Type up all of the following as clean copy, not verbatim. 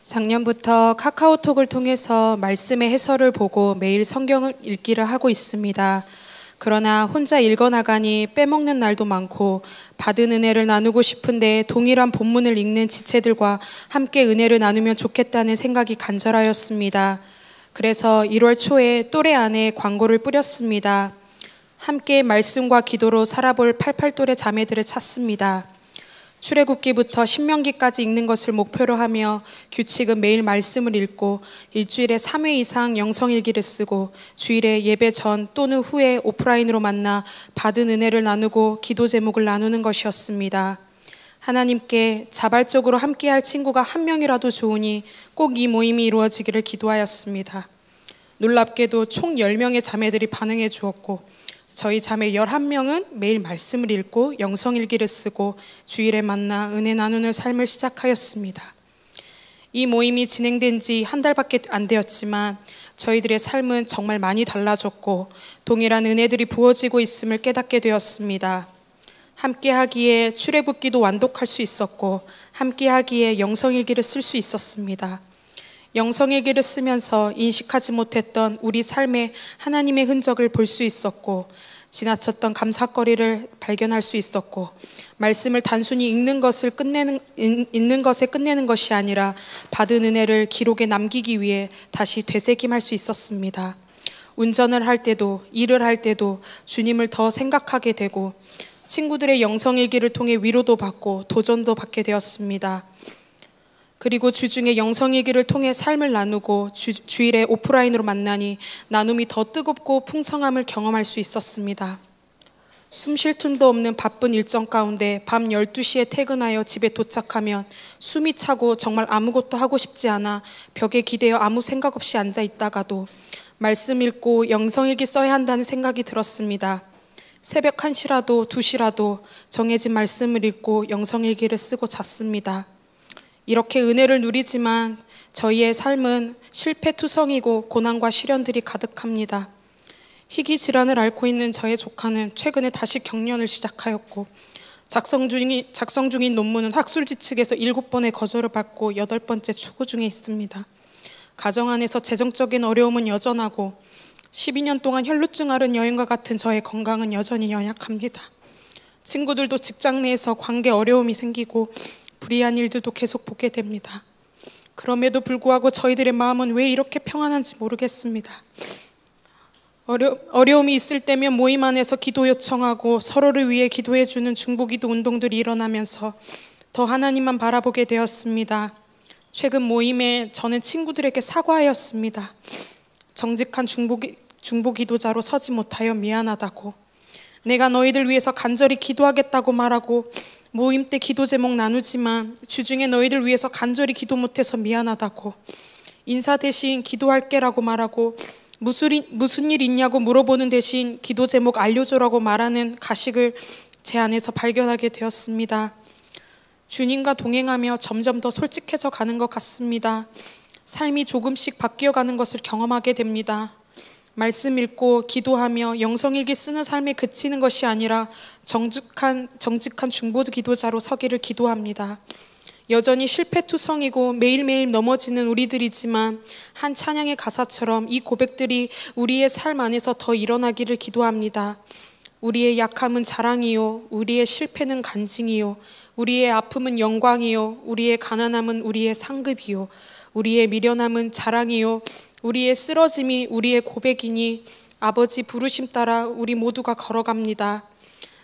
작년부터 카카오톡을 통해서 말씀의 해설을 보고 매일 성경을 읽기를 하고 있습니다. 그러나 혼자 읽어나가니 빼먹는 날도 많고 받은 은혜를 나누고 싶은데 동일한 본문을 읽는 지체들과 함께 은혜를 나누면 좋겠다는 생각이 간절하였습니다. 그래서 1월 초에 또래 안에 광고를 뿌렸습니다. 함께 말씀과 기도로 살아볼 88또래 자매들을 찾습니다. 출애굽기부터 신명기까지 읽는 것을 목표로 하며 규칙은 매일 말씀을 읽고 일주일에 3회 이상 영성일기를 쓰고 주일에 예배 전 또는 후에 오프라인으로 만나 받은 은혜를 나누고 기도 제목을 나누는 것이었습니다. 하나님께 자발적으로 함께할 친구가 한 명이라도 좋으니 꼭 이 모임이 이루어지기를 기도하였습니다. 놀랍게도 총 10명의 자매들이 반응해 주었고 저희 자매 11명은 매일 말씀을 읽고 영성일기를 쓰고 주일에 만나 은혜 나누는 삶을 시작하였습니다. 이 모임이 진행된 지 한 달밖에 안 되었지만 저희들의 삶은 정말 많이 달라졌고 동일한 은혜들이 부어지고 있음을 깨닫게 되었습니다. 함께하기에 출애굽기도 완독할 수 있었고 함께하기에 영성일기를 쓸 수 있었습니다. 영성일기를 쓰면서 인식하지 못했던 우리 삶에 하나님의 흔적을 볼 수 있었고 지나쳤던 감사거리를 발견할 수 있었고 말씀을 단순히 읽는 것에 끝내는 것이 아니라 받은 은혜를 기록에 남기기 위해 다시 되새김할 수 있었습니다. 운전을 할 때도 일을 할 때도 주님을 더 생각하게 되고 친구들의 영성일기를 통해 위로도 받고 도전도 받게 되었습니다. 그리고 주중에 영성일기를 통해 삶을 나누고 주일에 오프라인으로 만나니 나눔이 더 뜨겁고 풍성함을 경험할 수 있었습니다. 숨 쉴 틈도 없는 바쁜 일정 가운데 밤 12시에 퇴근하여 집에 도착하면 숨이 차고 정말 아무것도 하고 싶지 않아 벽에 기대어 아무 생각 없이 앉아 있다가도 말씀 읽고 영성일기 써야 한다는 생각이 들었습니다. 새벽 1시라도 2시라도 정해진 말씀을 읽고 영성일기를 쓰고 잤습니다. 이렇게 은혜를 누리지만 저희의 삶은 실패투성이고 고난과 시련들이 가득합니다. 희귀 질환을 앓고 있는 저의 조카는 최근에 다시 경련을 시작하였고 작성 중인 논문은 학술지 측에서 7번의 거절을 받고 8번째 추구 중에 있습니다. 가정 안에서 재정적인 어려움은 여전하고 12년 동안 혈루증 앓은 여인과 같은 저의 건강은 여전히 연약합니다. 친구들도 직장 내에서 관계 어려움이 생기고 불이한 일들도 계속 보게 됩니다. 그럼에도 불구하고 저희들의 마음은 왜 이렇게 평안한지 모르겠습니다. 어려움이 있을 때면 모임 안에서 기도 요청하고 서로를 위해 기도해주는 중보기도 운동들이 일어나면서 더 하나님만 바라보게 되었습니다. 최근 모임에 저는 친구들에게 사과하였습니다. 정직한 중보기도자로 서지 못하여 미안하다고, 내가 너희들 위해서 간절히 기도하겠다고 말하고 모임 때 기도 제목 나누지만 주중에 너희들 위해서 간절히 기도 못해서 미안하다고, 인사 대신 기도할게라고 말하고 무슨 일 있냐고 물어보는 대신 기도 제목 알려줘라고 말하는 가식을 제 안에서 발견하게 되었습니다. 주님과 동행하며 점점 더 솔직해져 가는 것 같습니다. 삶이 조금씩 바뀌어가는 것을 경험하게 됩니다. 말씀 읽고 기도하며 영성일기 쓰는 삶에 그치는 것이 아니라 정직한 중보 기도자로 서기를 기도합니다. 여전히 실패투성이고 매일매일 넘어지는 우리들이지만 한 찬양의 가사처럼 이 고백들이 우리의 삶 안에서 더 일어나기를 기도합니다. 우리의 약함은 자랑이요, 우리의 실패는 간증이요, 우리의 아픔은 영광이요, 우리의 가난함은 우리의 상급이요, 우리의 미련함은 자랑이요, 우리의 쓰러짐이 우리의 고백이니 아버지 부르심 따라 우리 모두가 걸어갑니다.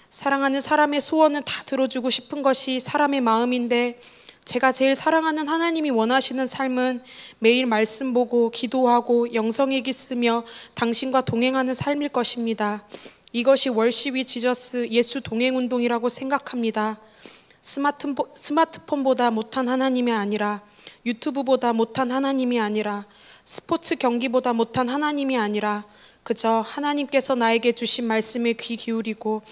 사랑하는 사람의 소원은 다 들어주고 싶은 것이 사람의 마음인데 제가 제일 사랑하는 하나님이 원하시는 삶은 매일 말씀 보고 기도하고 영성일기 쓰며 당신과 동행하는 삶일 것입니다. 이것이 월십 위 지저스 예수 동행운동이라고 생각합니다. 스마트폰보다 못한 하나님이 아니라, 유튜브보다 못한 하나님이 아니라, 스포츠 경기보다 못한 하나님이 아니라 그저 하나님께서 나에게 주신 말씀에 귀 기울이고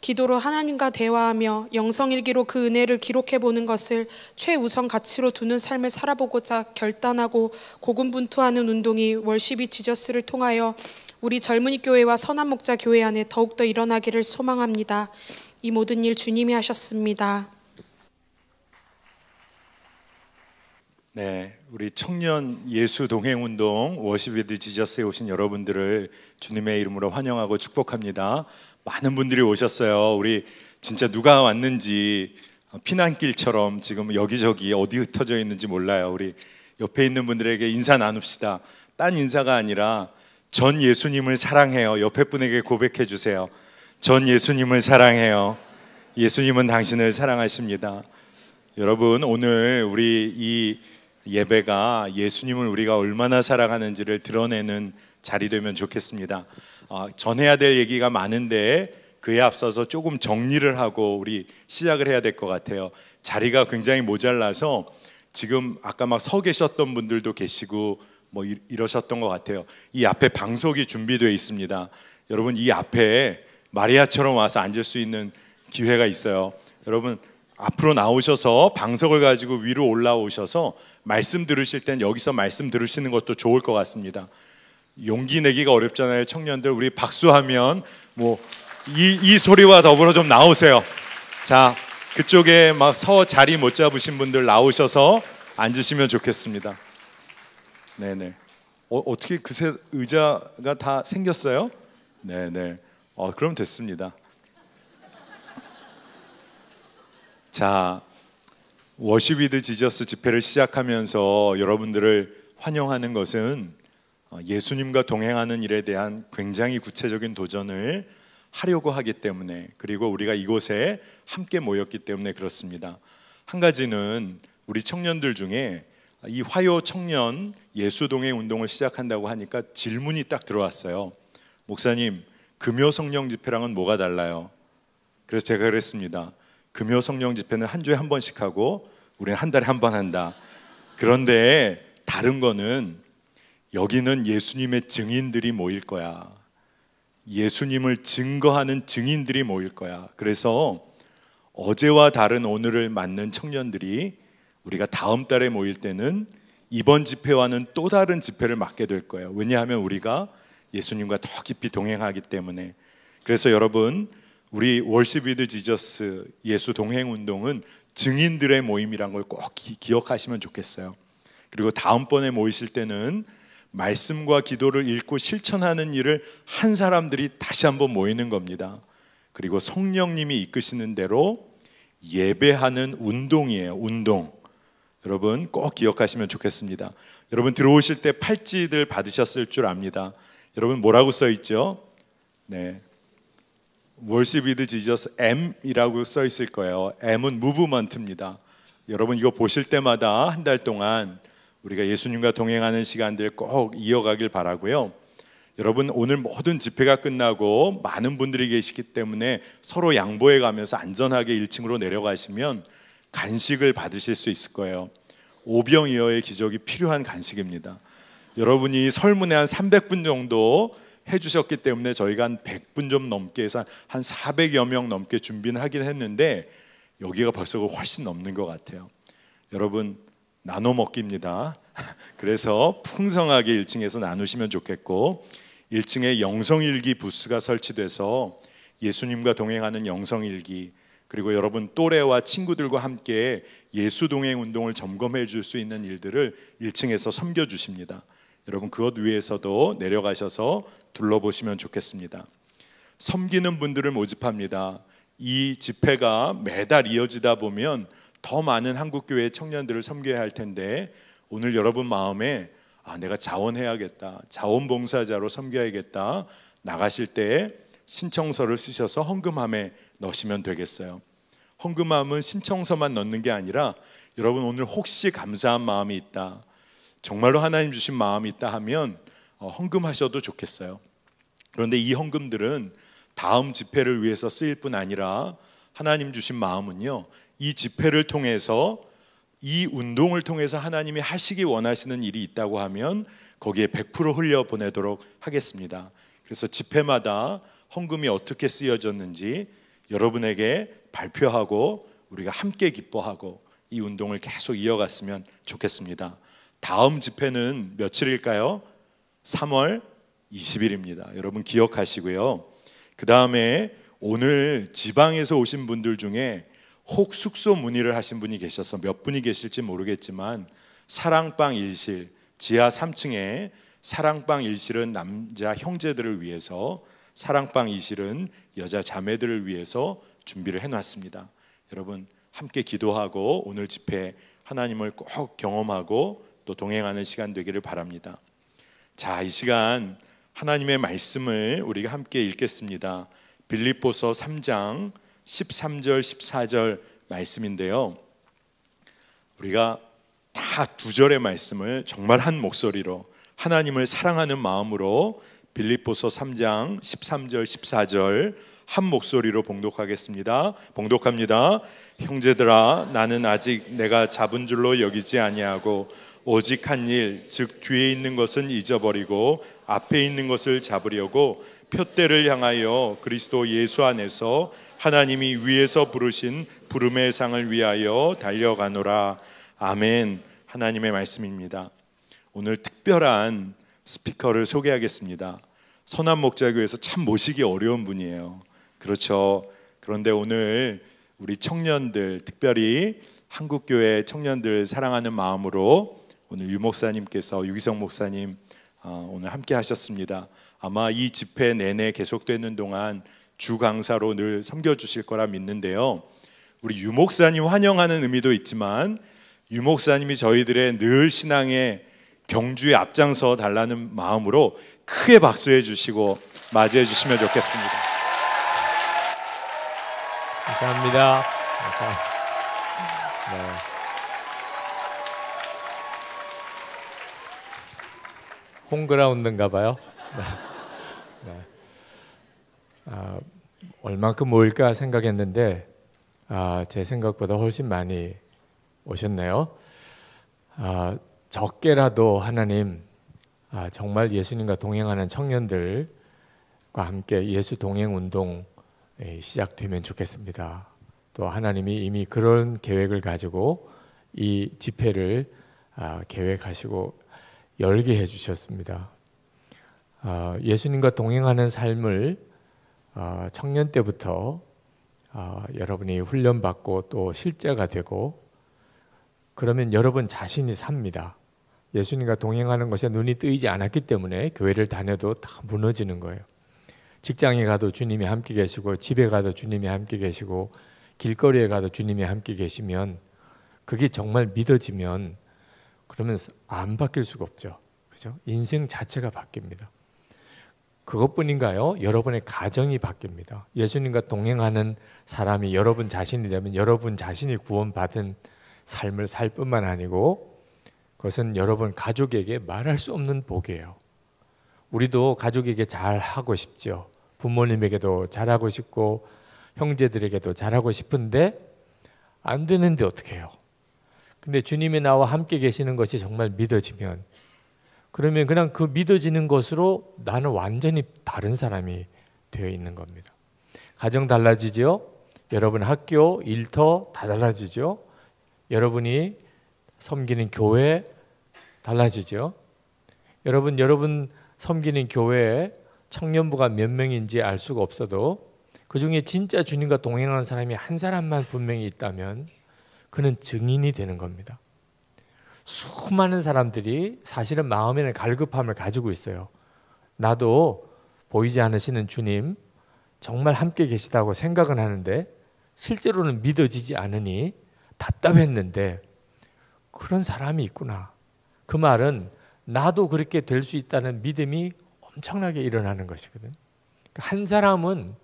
기도로 하나님과 대화하며 영성일기로 그 은혜를 기록해보는 것을 최우선 가치로 두는 삶을 살아보고자 결단하고 고군분투하는 운동이 월십이 지저스를 통하여 우리 젊은이 교회와 선한목자 교회 안에 더욱더 일어나기를 소망합니다. 이 모든 일 주님이 하셨습니다. 네, 우리 청년 예수 동행 운동 워십 위드 지저스에 오신 여러분들을 주님의 이름으로 환영하고 축복합니다. 많은 분들이 오셨어요. 우리 진짜 누가 왔는지 피난길처럼 지금 여기저기 어디 흩어져 있는지 몰라요. 우리 옆에 있는 분들에게 인사 나눕시다. 딴 인사가 아니라 전 예수님을 사랑해요. 옆에 분에게 고백해 주세요. 전 예수님을 사랑해요. 예수님은 당신을 사랑하십니다. 여러분, 오늘 우리 이 예배가 예수님을 우리가 얼마나 사랑하는지를 드러내는 자리 되면 좋겠습니다. 전해야 될 얘기가 많은데 그에 앞서서 조금 정리를 하고 우리 시작을 해야 될 것 같아요. 자리가 굉장히 모자라서 지금 아까 막 서 계셨던 분들도 계시고 뭐 이러셨던 것 같아요. 이 앞에 방석이 준비되어 있습니다. 여러분, 이 앞에 마리아처럼 와서 앉을 수 있는 기회가 있어요. 여러분, 앞으로 나오셔서 방석을 가지고 위로 올라오셔서 말씀 들으실 땐 여기서 말씀 들으시는 것도 좋을 것 같습니다. 용기 내기가 어렵잖아요. 청년들, 우리 박수하면 뭐 이 소리와 더불어 좀 나오세요. 자, 그쪽에 막 자리 못 잡으신 분들 나오셔서 앉으시면 좋겠습니다. 네네. 어떻게 그새 의자가 다 생겼어요? 네네. 그럼 됐습니다. 자, 워십 위드 지저스 집회를 시작하면서 여러분들을 환영하는 것은 예수님과 동행하는 일에 대한 굉장히 구체적인 도전을 하려고 하기 때문에, 그리고 우리가 이곳에 함께 모였기 때문에 그렇습니다. 한 가지는 우리 청년들 중에 이 화요 청년 예수 동행 운동을 시작한다고 하니까 질문이 딱 들어왔어요. 목사님, 금요 성령 집회랑은 뭐가 달라요? 그래서 제가 그랬습니다. 금요 성령 집회는 한 주에 한 번씩 하고 우리는 한 달에 한 번 한다. 그런데 다른 거는 여기는 예수님의 증인들이 모일 거야. 예수님을 증거하는 증인들이 모일 거야. 그래서 어제와 다른 오늘을 맞는 청년들이 우리가 다음 달에 모일 때는 이번 집회와는 또 다른 집회를 맡게 될 거예요. 왜냐하면 우리가 예수님과 더 깊이 동행하기 때문에. 그래서 여러분, 우리 워십 위드 지저스 예수 동행 운동은 증인들의 모임이란 걸 꼭 기억하시면 좋겠어요. 그리고 다음번에 모이실 때는 말씀과 기도를 읽고 실천하는 일을 한 사람들이 다시 한번 모이는 겁니다. 그리고 성령님이 이끄시는 대로 예배하는 운동이에요. 운동. 여러분 꼭 기억하시면 좋겠습니다. 여러분 들어오실 때 팔찌들 받으셨을 줄 압니다. 여러분 뭐라고 써 있죠? 네, Worship with Jesus M이라고 써 있을 거예요. M은 무브먼트입니다. 여러분 이거 보실 때마다 한 달 동안 우리가 예수님과 동행하는 시간들 꼭 이어가길 바라고요. 여러분 오늘 모든 집회가 끝나고 많은 분들이 계시기 때문에 서로 양보해 가면서 안전하게 1층으로 내려가시면 간식을 받으실 수 있을 거예요. 오병이어의 기적이 필요한 간식입니다. 여러분이 설문에 한 300분 정도 해주셨기 때문에 저희가 한 100분 좀 넘게 해서 한 400여 명 넘게 준비는 하긴 했는데 여기가 벌써 훨씬 넘는 것 같아요. 여러분 나눠 먹기입니다. 그래서 풍성하게 1층에서 나누시면 좋겠고, 1층에 영성일기 부스가 설치돼서 예수님과 동행하는 영성일기, 그리고 여러분 또래와 친구들과 함께 예수 동행 운동을 점검해 줄 수 있는 일들을 1층에서 섬겨주십니다. 여러분 그것 위에서도 내려가셔서 둘러보시면 좋겠습니다. 섬기는 분들을 모집합니다. 이 집회가 매달 이어지다 보면 더 많은 한국교회 청년들을 섬겨야 할 텐데, 오늘 여러분 마음에 내가 자원해야겠다, 자원봉사자로 섬겨야겠다, 나가실 때 신청서를 쓰셔서 헌금함에 넣으시면 되겠어요. 헌금함은 신청서만 넣는 게 아니라 여러분 오늘 혹시 감사한 마음이 있다, 정말로 하나님 주신 마음이 있다 하면 헌금하셔도 좋겠어요. 그런데 이 헌금들은 다음 집회를 위해서 쓰일 뿐 아니라 하나님 주신 마음은요, 이 집회를 통해서, 이 운동을 통해서 하나님이 하시기 원하시는 일이 있다고 하면 거기에 100% 흘려보내도록 하겠습니다. 그래서 집회마다 헌금이 어떻게 쓰여졌는지 여러분에게 발표하고 우리가 함께 기뻐하고 이 운동을 계속 이어갔으면 좋겠습니다. 다음 집회는 며칠일까요? 3월 20일입니다. 여러분 기억하시고요. 그 다음에 오늘 지방에서 오신 분들 중에 혹 숙소 문의를 하신 분이 계셔서 몇 분이 계실지 모르겠지만 사랑방 일실, 지하 3층에 사랑방 일실은 남자 형제들을 위해서, 사랑방 2실은 여자 자매들을 위해서 준비를 해놨습니다. 여러분 함께 기도하고 오늘 집회 하나님을 꼭 경험하고 또 동행하는 시간 되기를 바랍니다. 자, 이 시간 하나님의 말씀을 우리가 함께 읽겠습니다. 빌립보서 3장 13절 14절 말씀인데요, 우리가 다 두 절의 말씀을 정말 한 목소리로 하나님을 사랑하는 마음으로 빌립보서 3장 13절 14절 한 목소리로 봉독하겠습니다. 봉독합니다. 형제들아, 나는 아직 내가 잡은 줄로 여기지 아니하고 오직 한 일, 즉 뒤에 있는 것은 잊어버리고 앞에 있는 것을 잡으려고 표대를 향하여 그리스도 예수 안에서 하나님이 위에서 부르신 부름의 상을 위하여 달려가노라. 아멘. 하나님의 말씀입니다. 오늘 특별한 스피커를 소개하겠습니다. 선한 목자교회에서 참 모시기 어려운 분이에요. 그렇죠. 그런데 오늘 우리 청년들, 특별히 한국교회 청년들 사랑하는 마음으로 오늘 유 목사님께서, 유기성 목사님 오늘 함께 하셨습니다. 아마 이 집회 내내 계속되는 동안 주 강사로 늘 섬겨주실 거라 믿는데요, 우리 유 목사님 환영하는 의미도 있지만 유 목사님이 저희들의 늘 신앙의 경주에 앞장서 달라는 마음으로 크게 박수해 주시고 맞이해 주시면 좋겠습니다. 감사합니다. 네. 홈그라운드인가 봐요. 네. 얼만큼 모일까 생각했는데 제 생각보다 훨씬 많이 오셨네요. 적게라도 하나님 정말 예수님과 동행하는 청년들과 함께 예수 동행 운동 시작되면 좋겠습니다. 또 하나님이 이미 그런 계획을 가지고 이 집회를 계획하시고 열게 해주셨습니다. 예수님과 동행하는 삶을 청년 때부터 여러분이 훈련받고 또 실제가 되고 그러면 여러분 자신이 삽니다. 예수님과 동행하는 것에 눈이 뜨이지 않았기 때문에 교회를 다녀도 다 무너지는 거예요. 직장에 가도 주님이 함께 계시고 집에 가도 주님이 함께 계시고 길거리에 가도 주님이 함께 계시면 그게 정말 믿어지면 그러면 안 바뀔 수가 없죠. 그죠? 인생 자체가 바뀝니다. 그것뿐인가요? 여러분의 가정이 바뀝니다. 예수님과 동행하는 사람이 여러분 자신이 되면 여러분 자신이 구원받은 삶을 살 뿐만 아니고 그것은 여러분 가족에게 말할 수 없는 복이에요. 우리도 가족에게 잘하고 싶죠. 부모님에게도 잘하고 싶고 형제들에게도 잘하고 싶은데 안 되는데 어떻게 해요? 근데 주님이 나와 함께 계시는 것이 정말 믿어지면 그러면 그냥 그 믿어지는 것으로 나는 완전히 다른 사람이 되어 있는 겁니다. 가정 달라지죠? 여러분 학교, 일터 다 달라지죠? 여러분이 섬기는 교회 달라지죠? 여러분 섬기는 교회에 청년부가 몇 명인지 알 수가 없어도 그 중에 진짜 주님과 동행하는 사람이 한 사람만 분명히 있다면 그는 증인이 되는 겁니다. 수많은 사람들이 사실은 마음에는 갈급함을 가지고 있어요. 나도 보이지 않으시는 주님 정말 함께 계시다고 생각은 하는데 실제로는 믿어지지 않으니 답답했는데 그런 사람이 있구나. 그 말은 나도 그렇게 될 수 있다는 믿음이 엄청나게 일어나는 것이거든. 한 사람은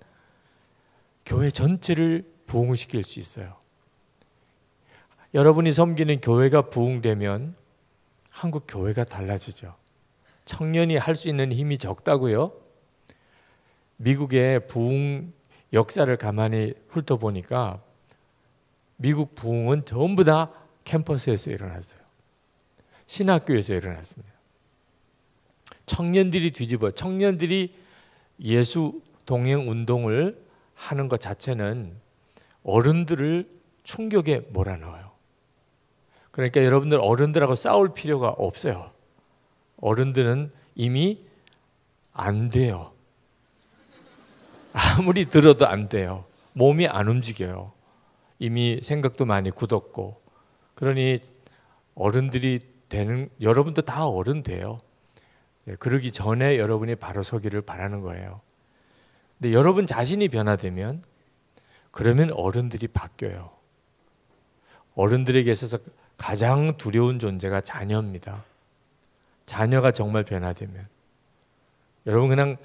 교회 전체를 부흥시킬 수 있어요. 여러분이 섬기는 교회가 부흥되면 한국 교회가 달라지죠. 청년이 할 수 있는 힘이 적다고요? 미국의 부흥 역사를 가만히 훑어보니까 미국 부흥은 전부 다 캠퍼스에서 일어났어요. 신학교에서 일어났습니다. 청년들이 예수 동행 운동을 하는 것 자체는 어른들을 충격에 몰아넣어요. 그러니까 여러분들 어른들하고 싸울 필요가 없어요. 어른들은 이미 안 돼요. 아무리 들어도 안 돼요. 몸이 안 움직여요. 이미 생각도 많이 굳었고. 그러니 어른들이 되는, 여러분도 다 어른 돼요. 그러기 전에 여러분이 바로 서기를 바라는 거예요. 근데 여러분 자신이 변화되면 그러면 어른들이 바뀌어요. 어른들에게 있어서 가장 두려운 존재가 자녀입니다. 자녀가 정말 변화되면. 여러분 그냥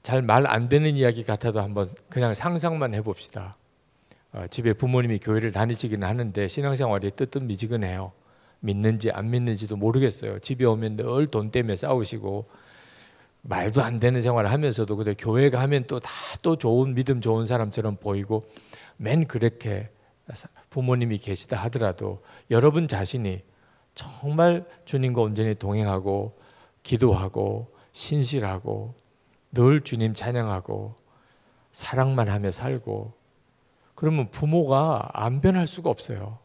잘 말 안 되는 이야기 같아도 한번 그냥 상상만 해봅시다. 집에 부모님이 교회를 다니시기는 하는데 신앙생활이 뜨뜻미지근해요. 믿는지 안 믿는지도 모르겠어요. 집에 오면 늘 돈 때문에 싸우시고 말도 안 되는 생활을 하면서도 근데 교회 가면 또 다 또 좋은 믿음 좋은 사람처럼 보이고 맨 그렇게 부모님이 계시다 하더라도 여러분 자신이 정말 주님과 온전히 동행하고 기도하고 신실하고 늘 주님 찬양하고 사랑만 하며 살고 그러면 부모가 안 변할 수가 없어요.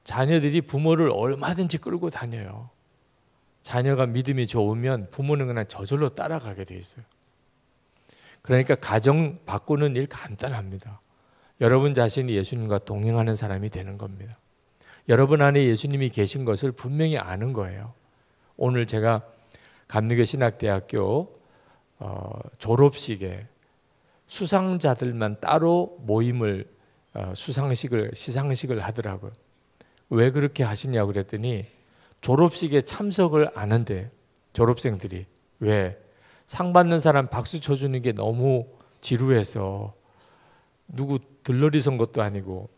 자녀들이 부모를 얼마든지 끌고 다녀요. 자녀가 믿음이 좋으면 부모는 그냥 저절로 따라가게 돼 있어요. 그러니까 가정 바꾸는 일 간단합니다. 여러분 자신이 예수님과 동행하는 사람이 되는 겁니다. 여러분 안에 예수님이 계신 것을 분명히 아는 거예요. 오늘 제가 감리교 신학대학교 졸업식에 수상자들만 따로 모임을 시상식을 하더라고요. 왜 그렇게 하시냐고 그랬더니 졸업식에 참석을 안 한대. 졸업생들이. 왜? 상 받는 사람 박수 쳐주는 게 너무 지루해서 누구 들러리 선 것도 아니고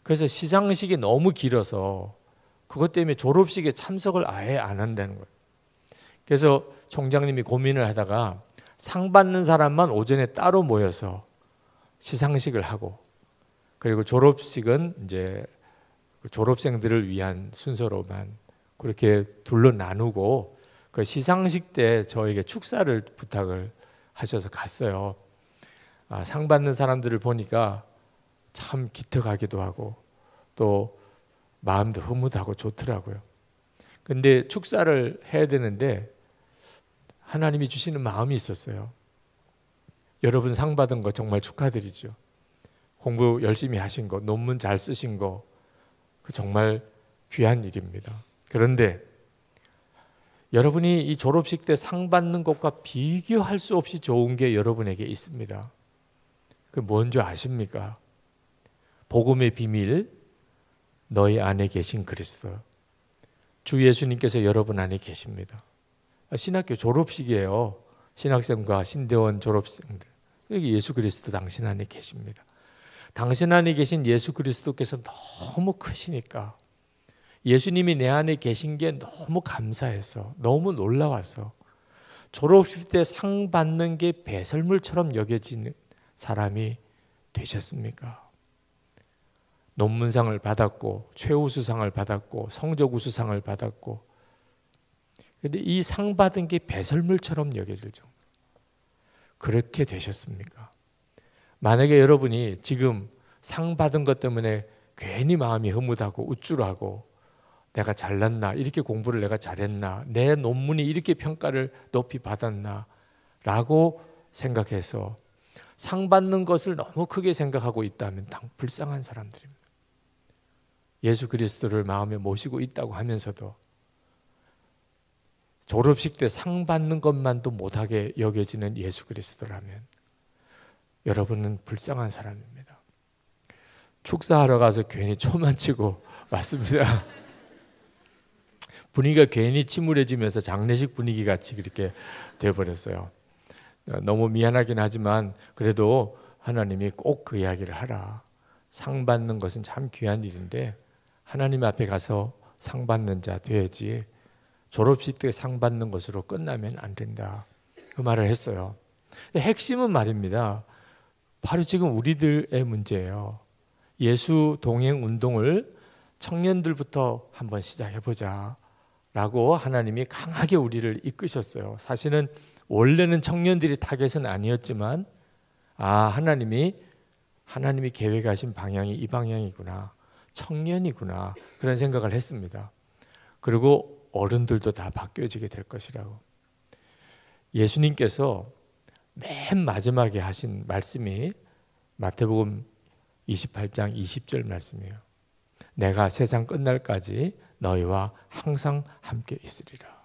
그래서 시상식이 너무 길어서 그것 때문에 졸업식에 참석을 아예 안 한다는 거예요. 그래서 총장님이 고민을 하다가 상 받는 사람만 오전에 따로 모여서 시상식을 하고 그리고 졸업식은 이제 졸업생들을 위한 순서로만 그렇게 둘러 나누고 그 시상식 때 저에게 축사를 부탁을 하셔서 갔어요. 상 받는 사람들을 보니까 참 기특하기도 하고 또 마음도 흐뭇하고 좋더라고요. 근데 축사를 해야 되는데 하나님이 주시는 마음이 있었어요. 여러분 상 받은 거 정말 축하드리죠. 공부 열심히 하신 거, 논문 잘 쓰신 거 정말 귀한 일입니다. 그런데 여러분이 이 졸업식 때 상 받는 것과 비교할 수 없이 좋은 게 여러분에게 있습니다. 그 뭔지 아십니까? 복음의 비밀, 너희 안에 계신 그리스도. 주 예수님께서 여러분 안에 계십니다. 신학교 졸업식이에요. 신학생과 신대원 졸업생들. 여기 예수 그리스도 당신 안에 계십니다. 당신 안에 계신 예수 그리스도께서 너무 크시니까 예수님이 내 안에 계신 게 너무 감사해서 너무 놀라워서 졸업식 때 상 받는 게 배설물처럼 여겨지는 사람이 되셨습니까? 논문상을 받았고 최우수상을 받았고 성적우수상을 받았고 근데 이 상 받은 게 배설물처럼 여겨질 정도. 그렇게 되셨습니까? 만약에 여러분이 지금 상 받은 것 때문에 괜히 마음이 흐뭇하고 우쭐하고 내가 잘났나? 이렇게 공부를 내가 잘했나? 내 논문이 이렇게 평가를 높이 받았나? 라고 생각해서 상 받는 것을 너무 크게 생각하고 있다면 불쌍한 사람들입니다. 예수 그리스도를 마음에 모시고 있다고 하면서도 졸업식 때 상 받는 것만도 못하게 여겨지는 예수 그리스도라면 여러분은 불쌍한 사람입니다. 축사하러 가서 괜히 초만 치고 왔습니다. 분위기가 괜히 침울해지면서 장례식 분위기 같이 그렇게 되어버렸어요. 너무 미안하긴 하지만 그래도 하나님이 꼭 그 이야기를 하라. 상 받는 것은 참 귀한 일인데 하나님 앞에 가서 상 받는 자 돼야지 졸업식 때 상 받는 것으로 끝나면 안 된다. 그 말을 했어요. 핵심은 말입니다. 바로 지금 우리들의 문제예요. 예수 동행 운동을 청년들부터 한번 시작해보자 라고 하나님이 강하게 우리를 이끄셨어요. 사실은 원래는 청년들이 타겟은 아니었지만 하나님이 계획하신 방향이 이 방향이구나. 청년이구나. 그런 생각을 했습니다. 그리고 어른들도 다 바뀌어지게 될 것이라고. 예수님께서 맨 마지막에 하신 말씀이 마태복음 28장 20절 말씀이에요. 내가 세상 끝날까지 너희와 항상 함께 있으리라.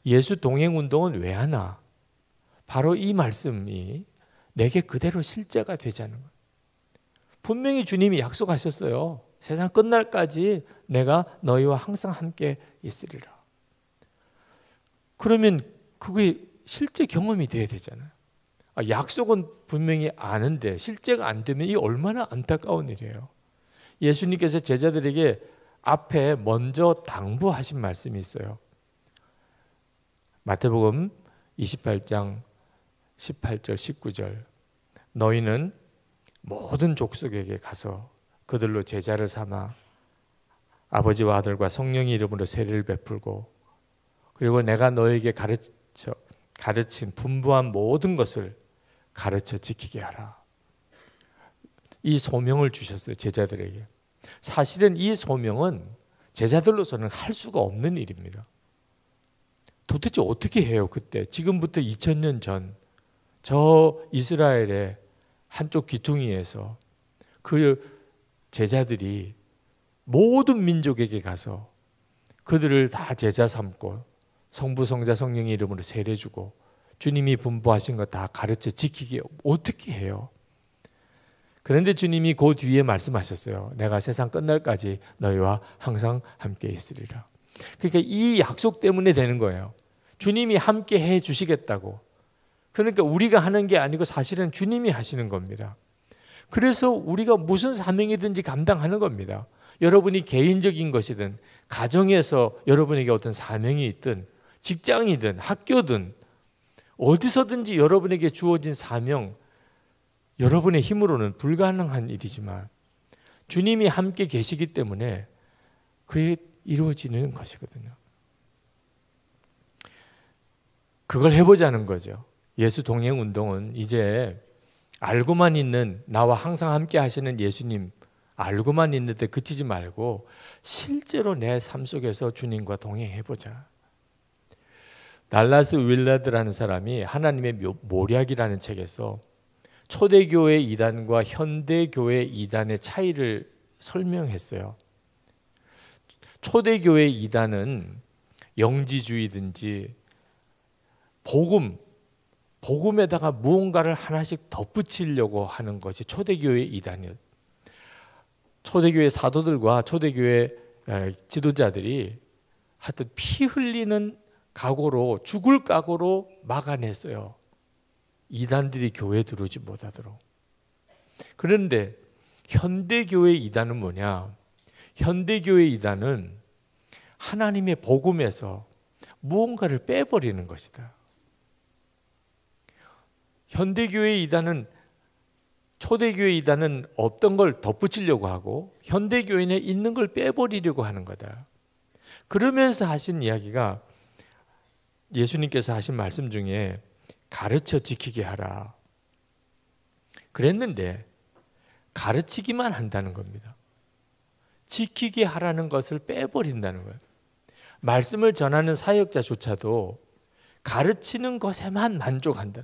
예수 동행 운동은 왜 하나? 바로 이 말씀이 내게 그대로 실제가 되자는 거예요. 분명히 주님이 약속하셨어요. 세상 끝날까지 내가 너희와 항상 함께 있으리라. 그러면 그게 실제 경험이 돼야 되잖아요. 약속은 분명히 아는데 실제가 안 되면 이 얼마나 안타까운 일이에요. 예수님께서 제자들에게 앞에 먼저 당부하신 말씀이 있어요. 마태복음 28장 18절 19절 너희는 모든 족속에게 가서 그들로 제자를 삼아 아버지와 아들과 성령의 이름으로 세례를 베풀고 그리고 내가 너에게 가르친 분부한 모든 것을 가르쳐 지키게 하라. 이 소명을 주셨어요. 제자들에게. 사실은 이 소명은 제자들로서는 할 수가 없는 일입니다. 도대체 어떻게 해요? 그때 지금부터 2000년 전 저 이스라엘의 한쪽 귀퉁이에서 그 제자들이 모든 민족에게 가서 그들을 다 제자 삼고 성부 성자 성령의 이름으로 세례 주고 주님이 분부하신 거 다 가르쳐 지키게 어떻게 해요? 그런데 주님이 그 뒤에 말씀하셨어요. 내가 세상 끝날까지 너희와 항상 함께 있으리라. 그러니까 이 약속 때문에 되는 거예요. 주님이 함께 해 주시겠다고. 그러니까 우리가 하는 게 아니고 사실은 주님이 하시는 겁니다. 그래서 우리가 무슨 사명이든지 감당하는 겁니다. 여러분이 개인적인 것이든 가정에서 여러분에게 어떤 사명이 있든 직장이든 학교든 어디서든지 여러분에게 주어진 사명 여러분의 힘으로는 불가능한 일이지만 주님이 함께 계시기 때문에 그게 이루어지는 것이거든요. 그걸 해보자는 거죠. 예수 동행 운동은 이제 알고만 있는 나와 항상 함께 하시는 예수님 알고만 있는데 그치지 말고 실제로 내 삶 속에서 주님과 동행해보자. 달라스 윌라드라는 사람이 하나님의 모략이라는 책에서 초대교회 이단과 현대교회 이단의 차이를 설명했어요. 초대교회 이단은 영지주의든지 복음에다가 무언가를 하나씩 덧붙이려고 하는 것이 초대교회 이단이에요. 초대교회 사도들과 초대교회 지도자들이 하여튼 피 흘리는 각오로 죽을 각오로 막아냈어요. 이단들이 교회에 들어오지 못하도록. 그런데 현대교회 이단은 뭐냐? 현대교회 이단은 하나님의 복음에서 무언가를 빼버리는 것이다. 현대교회 이단은 초대교회 이단은 없던 걸 덧붙이려고 하고 현대교회는 있는 걸 빼버리려고 하는 거다. 그러면서 하신 이야기가 예수님께서 하신 말씀 중에 가르쳐 지키게 하라. 그랬는데 가르치기만 한다는 겁니다. 지키게 하라는 것을 빼버린다는 거예요. 말씀을 전하는 사역자조차도 가르치는 것에만 만족한다.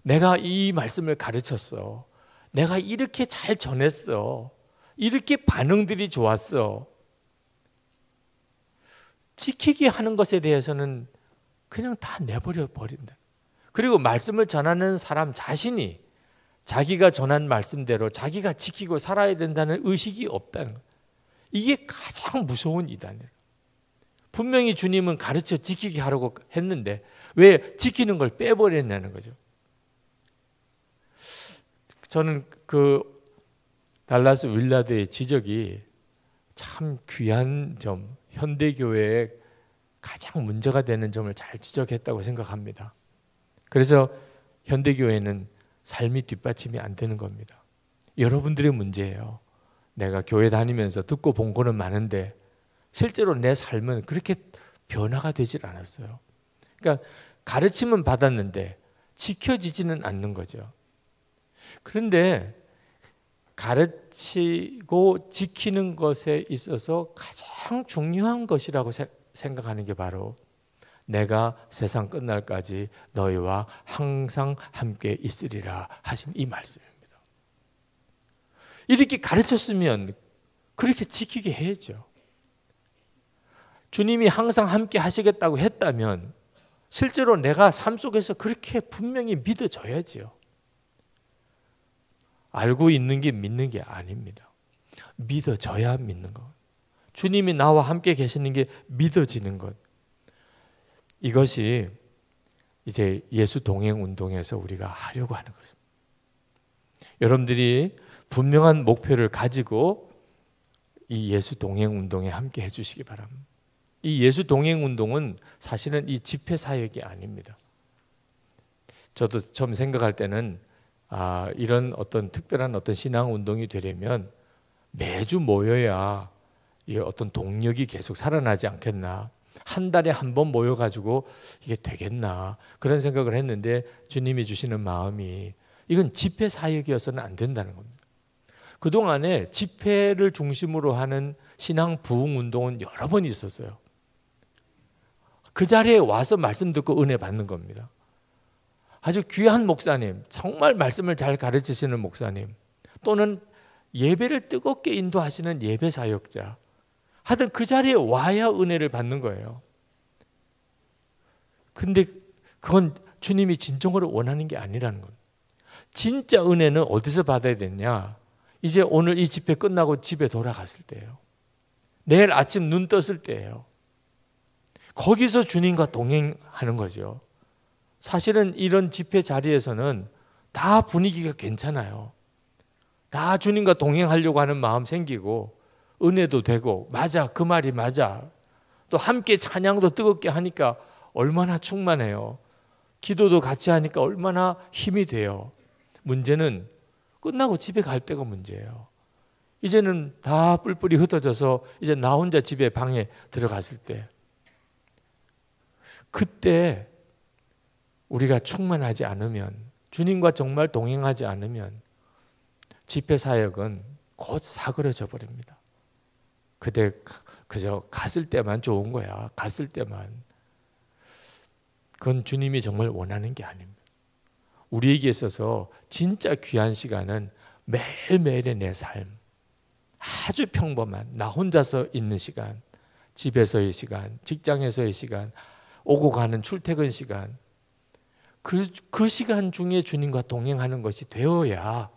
내가 이 말씀을 가르쳤어. 내가 이렇게 잘 전했어. 이렇게 반응들이 좋았어. 지키게 하는 것에 대해서는 그냥 다 내버려 버린다. 그리고 말씀을 전하는 사람 자신이 자기가 전한 말씀대로 자기가 지키고 살아야 된다는 의식이 없다는 거예요. 이게 가장 무서운 이단이에요. 분명히 주님은 가르쳐 지키게 하라고 했는데 왜 지키는 걸 빼버렸냐는 거죠. 저는 그 달라스 윌라드의 지적이 참 귀한 점, 현대교회의 가장 문제가 되는 점을 잘 지적했다고 생각합니다. 그래서 현대교회는 삶이 뒷받침이 안 되는 겁니다. 여러분들의 문제예요. 내가 교회 다니면서 듣고 본 거는 많은데 실제로 내 삶은 그렇게 변화가 되질 않았어요. 그러니까 가르침은 받았는데 지켜지지는 않는 거죠. 그런데 가르치고 지키는 것에 있어서 가장 중요한 것이라고 생각하는 게 바로 내가 세상 끝날까지 너희와 항상 함께 있으리라 하신 이 말씀입니다. 이렇게 가르쳤으면 그렇게 지키게 해야죠. 주님이 항상 함께 하시겠다고 했다면 실제로 내가 삶 속에서 그렇게 분명히 믿어져야지요. 알고 있는 게 믿는 게 아닙니다. 믿어져야 믿는 것. 주님이 나와 함께 계시는 게 믿어지는 것. 이것이 이제 예수 동행 운동에서 우리가 하려고 하는 것입니다. 여러분들이 분명한 목표를 가지고 이 예수 동행 운동에 함께 해주시기 바랍니다. 이 예수 동행 운동은 사실은 이 집회 사역이 아닙니다. 저도 처음 생각할 때는 이런 어떤 특별한 어떤 신앙 운동이 되려면 매주 모여야 이 어떤 동력이 계속 살아나지 않겠나. 한 달에 한 번 모여가지고 이게 되겠나. 그런 생각을 했는데 주님이 주시는 마음이 이건 집회 사역이어서는 안 된다는 겁니다. 그동안에 집회를 중심으로 하는 신앙 부흥 운동은 여러 번 있었어요. 그 자리에 와서 말씀 듣고 은혜 받는 겁니다. 아주 귀한 목사님, 정말 말씀을 잘 가르치시는 목사님, 또는 예배를 뜨겁게 인도하시는 예배 사역자, 하여튼 그 자리에 와야 은혜를 받는 거예요. 근데 그건 주님이 진정으로 원하는 게 아니라는 겁니다. 진짜 은혜는 어디서 받아야 되냐? 이제 오늘 이 집회 끝나고 집에 돌아갔을 때예요. 내일 아침 눈 떴을 때예요. 거기서 주님과 동행하는 거죠. 사실은 이런 집회 자리에서는 다 분위기가 괜찮아요. 다 주님과 동행하려고 하는 마음 생기고 은혜도 되고 맞아, 그 말이 맞아. 또 함께 찬양도 뜨겁게 하니까 얼마나 충만해요. 기도도 같이 하니까 얼마나 힘이 돼요. 문제는 끝나고 집에 갈 때가 문제예요. 이제는 다 뿔뿔이 흩어져서 이제 나 혼자 집에 방에 들어갔을 때, 그때 우리가 충만하지 않으면, 주님과 정말 동행하지 않으면 집회 사역은 곧 사그러져 버립니다. 그저 갔을 때만 좋은 거야. 갔을 때만. 그건 주님이 정말 원하는 게 아닙니다. 우리에게 있어서 진짜 귀한 시간은 매일매일의 내 삶, 아주 평범한 나 혼자서 있는 시간, 집에서의 시간, 직장에서의 시간, 오고 가는 출퇴근 시간, 그 시간 중에 주님과 동행하는 것이 되어야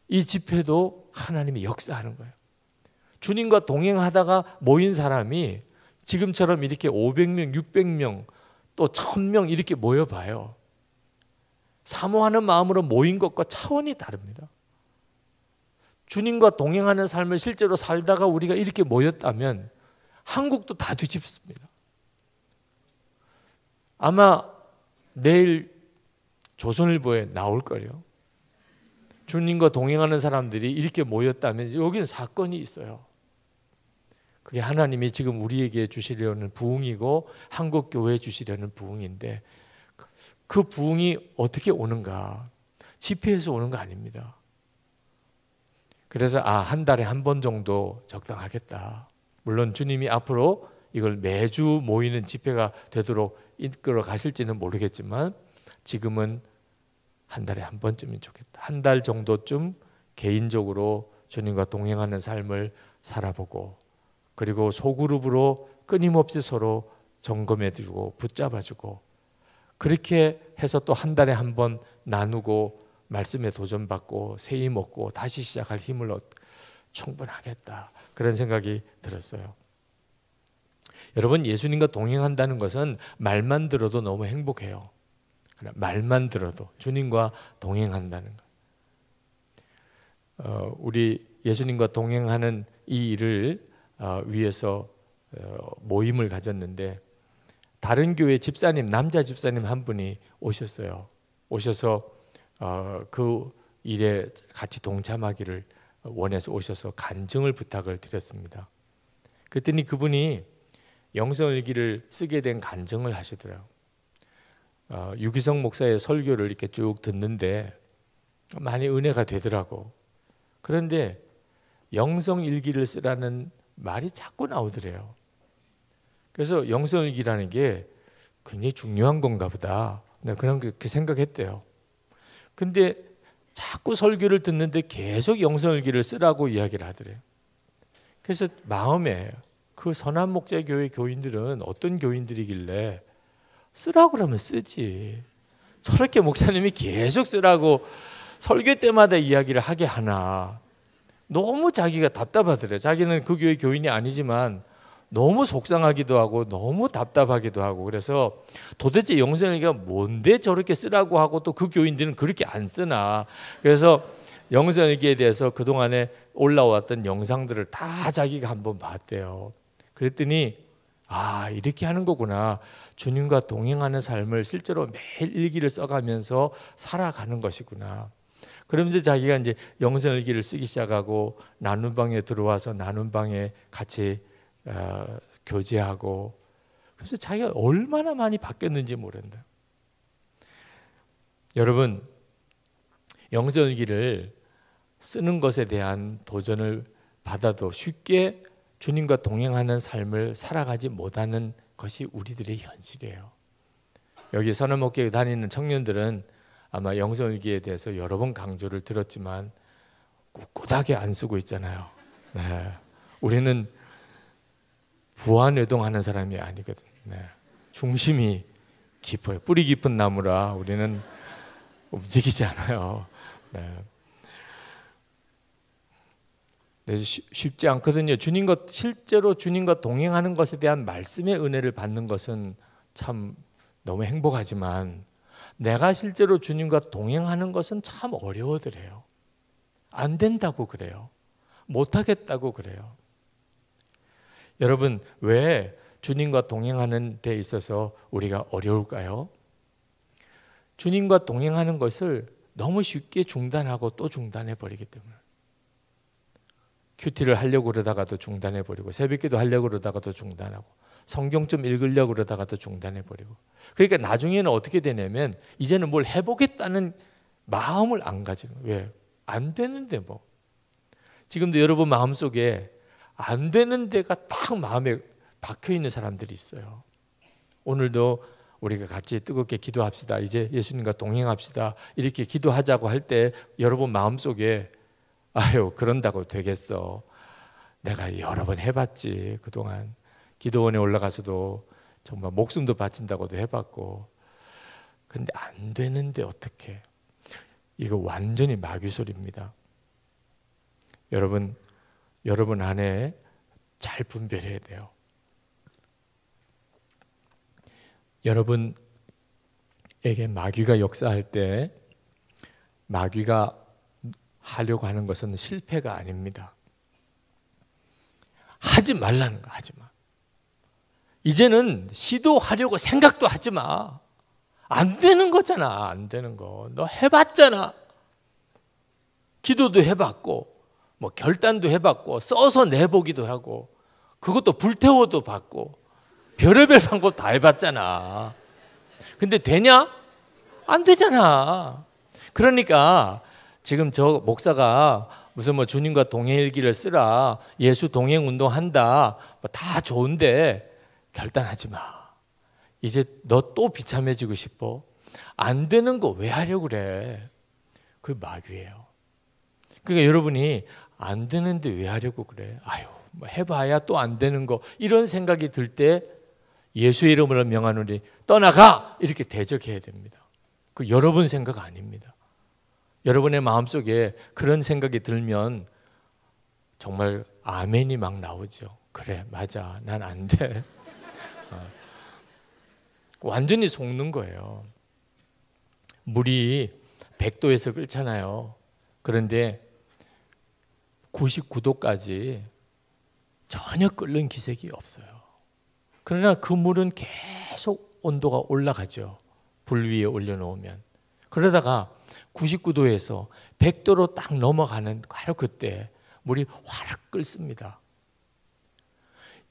이 집회도 하나님이 역사하는 거예요. 주님과 동행하다가 모인 사람이 지금처럼 이렇게 500명, 600명, 또 1000명 이렇게 모여봐요. 사모하는 마음으로 모인 것과 차원이 다릅니다. 주님과 동행하는 삶을 실제로 살다가 우리가 이렇게 모였다면 한국도 다 뒤집습니다. 아마 내일 조선일보에 나올 거예요. 주님과 동행하는 사람들이 이렇게 모였다면 여기는 사건이 있어요. 그게 하나님이 지금 우리에게 주시려는 부흥이고 한국 교회에 주시려는 부흥인데, 그 부흥이 어떻게 오는가? 집회에서 오는 거 아닙니다. 그래서 한 달에 한 번 정도 적당하겠다. 물론 주님이 앞으로 이걸 매주 모이는 집회가 되도록 이끌어 가실지는 모르겠지만 지금은 한 달에 한 번쯤이면 좋겠다. 한 달 정도쯤 개인적으로 주님과 동행하는 삶을 살아보고, 그리고 소그룹으로 끊임없이 서로 점검해주고 붙잡아주고, 그렇게 해서 또 한 달에 한 번 나누고 말씀에 도전받고 새해 먹고 다시 시작할 힘을 충분하겠다. 그런 생각이 들었어요. 여러분, 예수님과 동행한다는 것은 말만 들어도 너무 행복해요. 말만 들어도 주님과 동행한다는 것. 우리 예수님과 동행하는 이 일을 위해서 모임을 가졌는데, 다른 교회 집사님, 남자 집사님 한 분이 오셨어요. 오셔서 그 일에 같이 동참하기를 원해서 오셔서 간증을 부탁을 드렸습니다. 그랬더니 그분이 영성일기를 쓰게 된 간증을 하시더라고요. 유기성 목사의 설교를 이렇게 쭉 듣는데 많이 은혜가 되더라고. 그런데 영성일기를 쓰라는 말이 자꾸 나오더래요. 그래서 영성일기라는 게 굉장히 중요한 건가 보다. 그렇게 생각했대요. 근데 자꾸 설교를 듣는데 계속 영성일기를 쓰라고 이야기를 하더래요. 그래서 마음에 그 선한 목자 교회 교인들은 어떤 교인들이길래 쓰라고 그러면 쓰지. 저렇게 목사님이 계속 쓰라고 설교 때마다 이야기를 하게 하나. 너무 자기가 답답하더래. 자기는 그 교회 교인이 아니지만 너무 속상하기도 하고 너무 답답하기도 하고, 그래서 도대체 영성일기가 뭔데 저렇게 쓰라고 하고 또 그 교인들은 그렇게 안 쓰나. 그래서 영성일기에 대해서 그동안에 올라왔던 영상들을 다 자기가 한번 봤대요. 그랬더니 아, 이렇게 하는 거구나. 주님과 동행하는 삶을 실제로 매일 일기를 써가면서 살아가는 것이구나. 그러면서 자기가 이제 영성일기를 쓰기 시작하고 나눔방에 들어와서 나눔방에 같이 교제하고, 그래서 자기가 얼마나 많이 바뀌었는지 모른다. 여러분, 영성일기를 쓰는 것에 대한 도전을 받아도 쉽게 주님과 동행하는 삶을 살아가지 못하는 것이 우리들의 현실이에요. 여기 선언목교회 다니는 청년들은 아마 영성일기에 대해서 여러 번 강조를 들었지만 꿋꿋하게 안 쓰고 있잖아요. 네. 우리는 부안외동하는 사람이 아니거든. 네. 중심이 깊어요. 뿌리 깊은 나무라 우리는 움직이지 않아요. 네. 쉽지 않거든요. 실제로 주님과 동행하는 것에 대한 말씀의 은혜를 받는 것은 참 너무 행복하지만, 내가 실제로 주님과 동행하는 것은 참 어려워더래요. 안 된다고 그래요. 못하겠다고 그래요. 여러분, 왜 주님과 동행하는 데 있어서 우리가 어려울까요? 주님과 동행하는 것을 너무 쉽게 중단하고 또 중단해 버리기 때문에. 큐티를 하려고 그러다가도 중단해 버리고, 새벽기도 하려고 그러다가도 중단하고, 성경 좀 읽으려고 그러다가도 중단해 버리고. 그러니까 나중에는 어떻게 되냐면 이제는 뭘 해보겠다는 마음을 안 가지는 거예요. 왜? 안 되는데 뭐. 지금도 여러분 마음속에 안 되는 데가 딱 마음에 박혀 있는 사람들이 있어요. 오늘도 우리가 같이 뜨겁게 기도합시다. 이제 예수님과 동행합시다. 이렇게 기도하자고 할 때 여러분 마음속에 아유, 그런다고 되겠어. 내가 여러 번 해봤지. 그동안 기도원에 올라가서도 정말 목숨도 바친다고도 해봤고, 근데 안 되는데 어떡해. 이거 완전히 마귀소리입니다. 여러분 안에 잘 분별해야 돼요. 여러분에게 마귀가 역사할 때 마귀가 하려고 하는 것은 실패가 아닙니다. 하지 말라는 거, 하지 마. 이제는 시도하려고 생각도 하지 마. 안 되는 거잖아, 안 되는 거. 너 해봤잖아. 기도도 해봤고, 뭐 결단도 해봤고, 써서 내보기도 하고, 그것도 불태워도 봤고, 별의별 방법 다 해봤잖아. 근데 되냐? 안 되잖아. 그러니까 지금 저 목사가 무슨 뭐 주님과 동행일기를 쓰라, 예수 동행 운동한다, 뭐 다 좋은데 결단하지 마. 이제 너 또 비참해지고 싶어? 안 되는 거 왜 하려고 그래? 그게 마귀예요. 그러니까 여러분이 안 되는데 왜 하려고 그래? 아유, 뭐 해봐야 또 안 되는 거, 이런 생각이 들 때 예수의 이름으로 명하노니 떠나가! 이렇게 대적해야 됩니다. 그 여러분 생각 아닙니다. 여러분의 마음속에 그런 생각이 들면 정말 아멘이 막 나오죠. 그래, 맞아, 난 안 돼. 완전히 속는 거예요. 물이 100도에서 끓잖아요. 그런데 99도까지 전혀 끓는 기색이 없어요. 그러나 그 물은 계속 온도가 올라가죠. 불 위에 올려놓으면. 그러다가 99도에서 100도로 딱 넘어가는 바로 그때 물이 화르 끓습니다.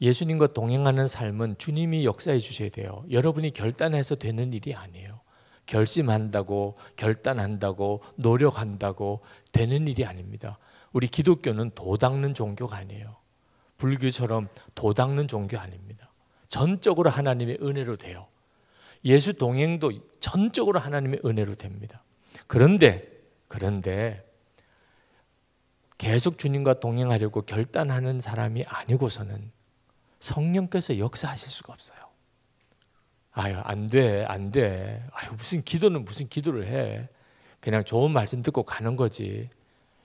예수님과 동행하는 삶은 주님이 역사해 주셔야 돼요. 여러분이 결단해서 되는 일이 아니에요. 결심한다고, 결단한다고, 노력한다고 되는 일이 아닙니다. 우리 기독교는 도 닦는 종교가 아니에요. 불교처럼 도 닦는 종교 아닙니다. 전적으로 하나님의 은혜로 돼요. 예수 동행도 전적으로 하나님의 은혜로 됩니다. 그런데 계속 주님과 동행하려고 결단하는 사람이 아니고서는 성령께서 역사하실 수가 없어요. 아유, 안 돼. 아유, 무슨 기도를 해. 그냥 좋은 말씀 듣고 가는 거지.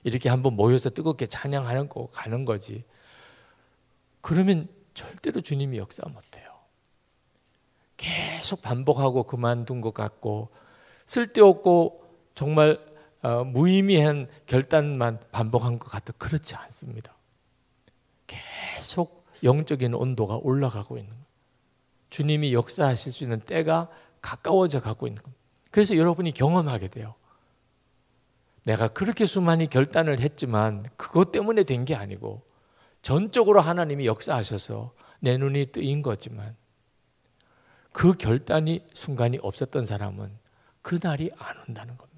이렇게 한번 모여서 뜨겁게 찬양하는 거 가는 거지. 그러면 절대로 주님이 역사 못해요. 계속 반복하고 그만둔 것 같고 쓸데없고 정말 무의미한 결단만 반복한 것 같아. 그렇지 않습니다. 계속 영적인 온도가 올라가고 있는 거예요. 주님이 역사하실 수 있는 때가 가까워져 가고 있는 겁니다. 그래서 여러분이 경험하게 돼요. 내가 그렇게 수많은 결단을 했지만 그것 때문에 된 게 아니고 전적으로 하나님이 역사하셔서 내 눈이 뜨인 거지만 그 결단이 순간이 없었던 사람은 그날이 안 온다는 겁니다.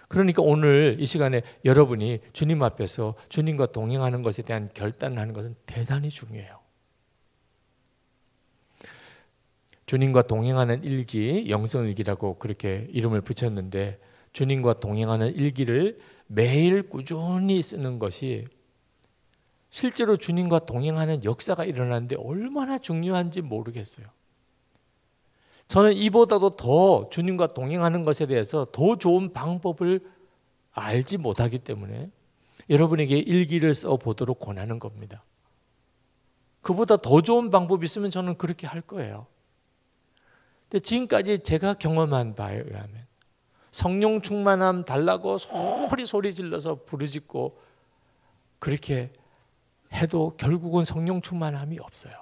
그러니까 오늘 이 시간에 여러분이 주님 앞에서 주님과 동행하는 것에 대한 결단을 하는 것은 대단히 중요해요. 주님과 동행하는 일기, 영성일기라고 그렇게 이름을 붙였는데 주님과 동행하는 일기를 매일 꾸준히 쓰는 것이 실제로 주님과 동행하는 역사가 일어나는데 얼마나 중요한지 모르겠어요. 저는 이보다도 더 주님과 동행하는 것에 대해서 더 좋은 방법을 알지 못하기 때문에 여러분에게 일기를 써보도록 권하는 겁니다. 그보다 더 좋은 방법이 있으면 저는 그렇게 할 거예요. 근데 지금까지 제가 경험한 바에 의하면 성령 충만함 달라고 소리 질러서 부르짖고 그렇게 해도 결국은 성령 충만함이 없어요.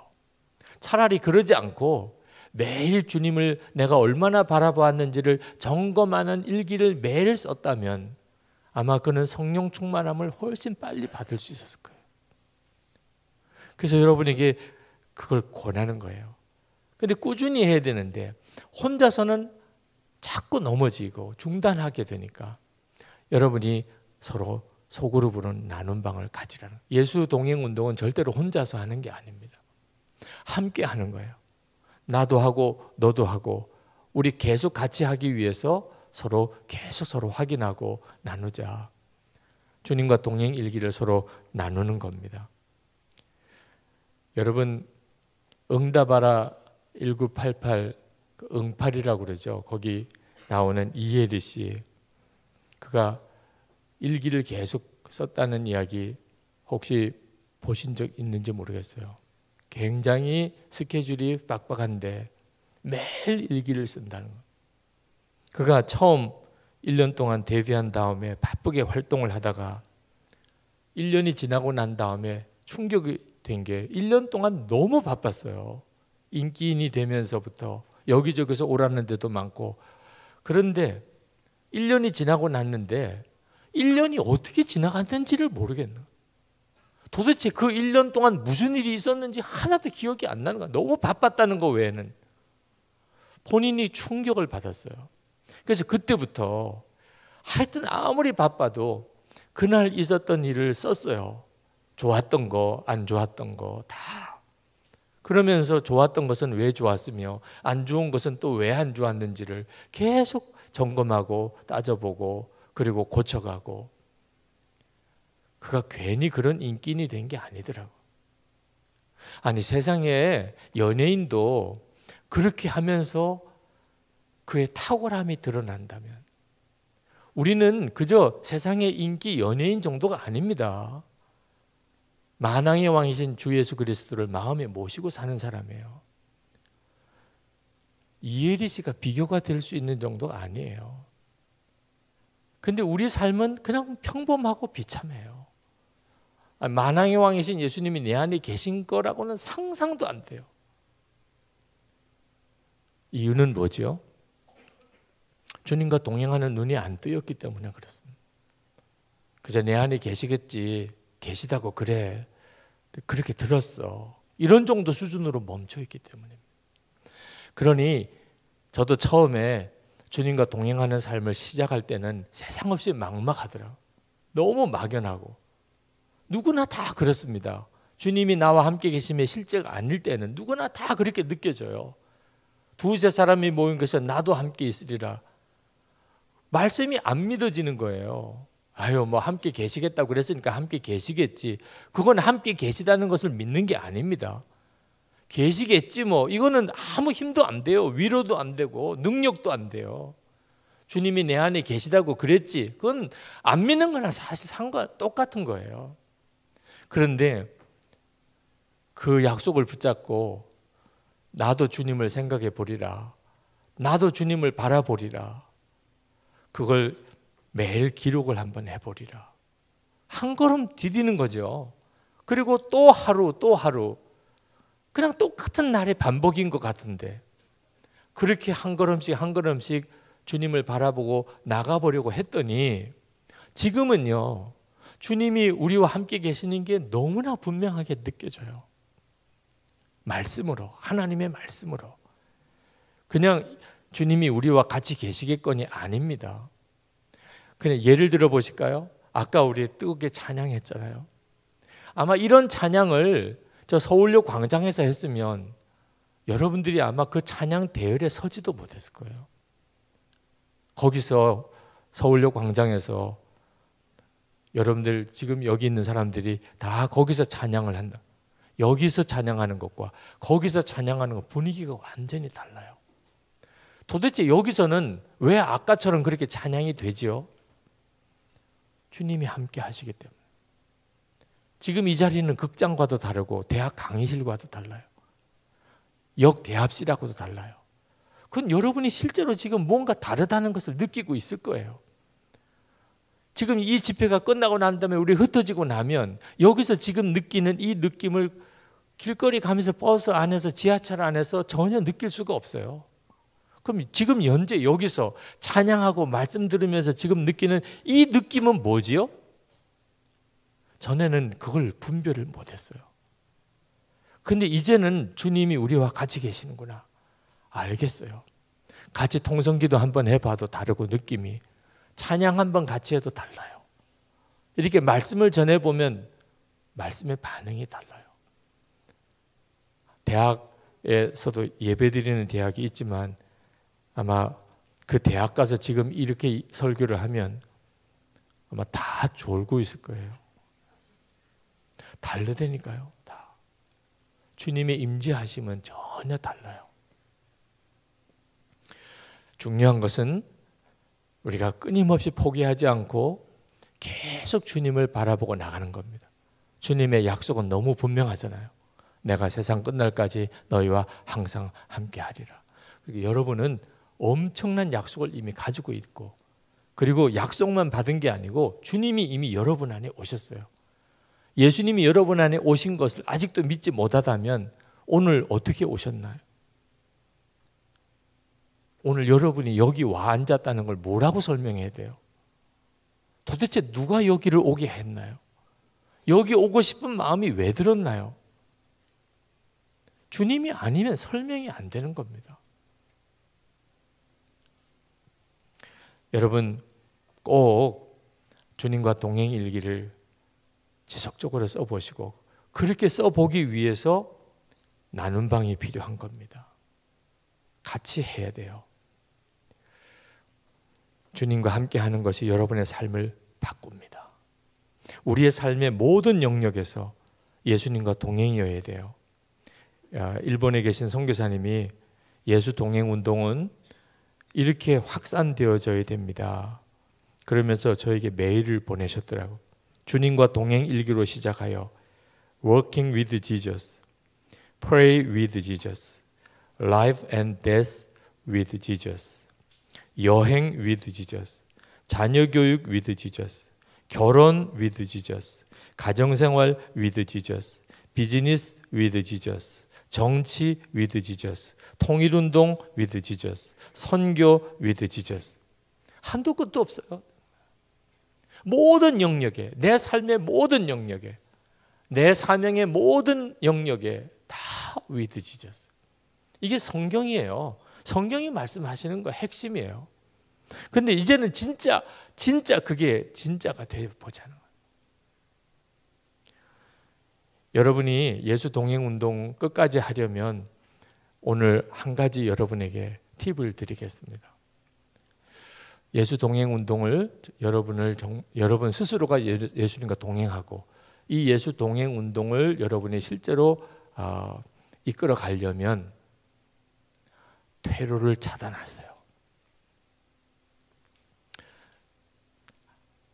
차라리 그러지 않고 매일 주님을 내가 얼마나 바라보았는지를 점검하는 일기를 매일 썼다면 아마 그는 성령 충만함을 훨씬 빨리 받을 수 있었을 거예요. 그래서 여러분에게 그걸 권하는 거예요. 근데 꾸준히 해야 되는데 혼자서는 자꾸 넘어지고 중단하게 되니까 여러분이 서로 소그룹으로 나눈 방을 가지라는 거예요. 예수 동행 운동은 절대로 혼자서 하는 게 아닙니다. 함께 하는 거예요. 나도 하고 너도 하고 우리 계속 같이 하기 위해서 계속 서로 확인하고 나누자. 주님과 동행 일기를 서로 나누는 겁니다. 여러분 응답하라 1988 응팔이라고 그러죠. 거기 나오는 이혜리 씨, 그가 일기를 계속 썼다는 이야기 혹시 보신 적 있는지 모르겠어요. 굉장히 스케줄이 빡빡한데 매일 일기를 쓴다는 거. 그가 처음 1년 동안 데뷔한 다음에 바쁘게 활동을 하다가 1년이 지나고 난 다음에 충격이 된 게 1년 동안 너무 바빴어요. 인기인이 되면서부터 여기저기서 오라는 데도 많고. 그런데 1년이 지나고 났는데 1년이 어떻게 지나갔는지를 모르겠는 거예요. 도대체 그 1년 동안 무슨 일이 있었는지 하나도 기억이 안 나는 거예요. 너무 바빴다는 거 외에는. 본인이 충격을 받았어요. 그래서 그때부터 하여튼 아무리 바빠도 그날 있었던 일을 썼어요. 좋았던 거, 안 좋았던 거 다. 그러면서 좋았던 것은 왜 좋았으며 안 좋은 것은 또 왜 안 좋았는지를 계속 점검하고 따져보고 그리고 고쳐가고. 그가 괜히 그런 인기인이 된 게 아니더라고. 아니 세상에 연예인도 그렇게 하면서 그의 탁월함이 드러난다면 우리는 그저 세상의 인기 연예인 정도가 아닙니다. 만왕의 왕이신 주 예수 그리스도를 마음에 모시고 사는 사람이에요. 이혜리 씨가 비교가 될 수 있는 정도가 아니에요. 근데 우리 삶은 그냥 평범하고 비참해요. 만왕의 왕이신 예수님이 내 안에 계신 거라고는 상상도 안 돼요. 이유는 뭐죠? 주님과 동행하는 눈이 안 뜨였기 때문에 그렇습니다. 그저 내 안에 계시겠지, 계시다고 그래, 그렇게 들었어, 이런 정도 수준으로 멈춰있기 때문입니다. 그러니 저도 처음에 주님과 동행하는 삶을 시작할 때는 세상 없이 막막하더라고요. 너무 막연하고. 누구나 다 그렇습니다. 주님이 나와 함께 계심에 실제가 아닐 때는 누구나 다 그렇게 느껴져요. 두세 사람이 모인 것은 나도 함께 있으리라. 말씀이 안 믿어지는 거예요. 아유 뭐 함께 계시겠다고 그랬으니까 함께 계시겠지. 그건 함께 계시다는 것을 믿는 게 아닙니다. 계시겠지 뭐 이거는 아무 힘도 안 돼요. 위로도 안 되고 능력도 안 돼요. 주님이 내 안에 계시다고 그랬지. 그건 안 믿는 거나 사실 똑같은 거예요. 그런데 그 약속을 붙잡고 나도 주님을 생각해 보리라. 나도 주님을 바라보리라. 그걸 매일 기록을 한번 해보리라. 한 걸음 디디는 거죠. 그리고 또 하루 또 하루 그냥 똑같은 날의 반복인 것 같은데 그렇게 한 걸음씩 한 걸음씩 주님을 바라보고 나가보려고 했더니 지금은요 주님이 우리와 함께 계시는 게 너무나 분명하게 느껴져요. 말씀으로, 하나님의 말씀으로. 그냥 주님이 우리와 같이 계시겠거니 아닙니다. 그냥 예를 들어 보실까요? 아까 우리 뜨겁게 찬양했잖아요. 아마 이런 찬양을 저 서울역 광장에서 했으면 여러분들이 아마 그 찬양 대열에 서지도 못했을 거예요. 거기서 서울역 광장에서 여러분들 지금 여기 있는 사람들이 다 거기서 찬양을 한다. 여기서 찬양하는 것과 거기서 찬양하는 것 분위기가 완전히 달라요. 도대체 여기서는 왜 아까처럼 그렇게 찬양이 되지요? 주님이 함께 하시기 때문에. 지금 이 자리는 극장과도 다르고 대학 강의실과도 달라요. 역 대합실하고도 달라요. 그건 여러분이 실제로 지금 뭔가 다르다는 것을 느끼고 있을 거예요. 지금 이 집회가 끝나고 난 다음에 우리 흩어지고 나면 여기서 지금 느끼는 이 느낌을 길거리 가면서 버스 안에서 지하철 안에서 전혀 느낄 수가 없어요. 그럼 지금 현재 여기서 찬양하고 말씀 들으면서 지금 느끼는 이 느낌은 뭐지요? 전에는 그걸 분별을 못했어요. 근데 이제는 주님이 우리와 같이 계시는구나 알겠어요. 같이 통성기도 한번 해봐도 다르고 느낌이 찬양 한번 같이 해도 달라요. 이렇게 말씀을 전해보면 말씀의 반응이 달라요. 대학에서도 예배드리는 대학이 있지만 아마 그 대학 가서 지금 이렇게 설교를 하면 아마 다 졸고 있을 거예요. 다르다니까요. 다. 주님의 임재하심은 전혀 달라요. 중요한 것은 우리가 끊임없이 포기하지 않고 계속 주님을 바라보고 나가는 겁니다. 주님의 약속은 너무 분명하잖아요. 내가 세상 끝날까지 너희와 항상 함께하리라. 그리고 여러분은 엄청난 약속을 이미 가지고 있고 그리고 약속만 받은 게 아니고 주님이 이미 여러분 안에 오셨어요. 예수님이 여러분 안에 오신 것을 아직도 믿지 못하다면 오늘 어떻게 오셨나요? 오늘 여러분이 여기 와 앉았다는 걸 뭐라고 설명해야 돼요? 도대체 누가 여기를 오게 했나요? 여기 오고 싶은 마음이 왜 들었나요? 주님이 아니면 설명이 안 되는 겁니다. 여러분 꼭 주님과 동행 일기를 지속적으로 써보시고 그렇게 써보기 위해서 나눈 방이 필요한 겁니다. 같이 해야 돼요. 주님과 함께 하는 것이 여러분의 삶을 바꿉니다. 우리의 삶의 모든 영역에서 예수님과 동행이어야 돼요. 일본에 계신 선교사님이 예수 동행 운동은 이렇게 확산되어져야 됩니다. 그러면서 저에게 메일을 보내셨더라고요. 주님과 동행 일기로 시작하여 Working with Jesus, Pray with Jesus, Life and Death with Jesus, 여행 with Jesus, 자녀교육 with Jesus, 결혼 with Jesus, 가정생활 with Jesus, 비즈니스 with Jesus, 정치 with Jesus, 통일운동 with Jesus, 선교 with Jesus. 한도 끝도 없어요. 모든 영역에, 내 삶의 모든 영역에, 내 사명의 모든 영역에 다 with Jesus. 이게 성경이에요. 성경이 말씀하시는 거 핵심이에요. 근데 이제는 진짜 그게 진짜가 되어보자는 거예요. 여러분이 예수 동행 운동 끝까지 하려면 오늘 한 가지 여러분에게 팁을 드리겠습니다. 예수 동행 운동을 여러분 스스로가 예수님과 동행하고 이 예수 동행 운동을 여러분이 실제로 이끌어 가려면 퇴로를 차단하세요.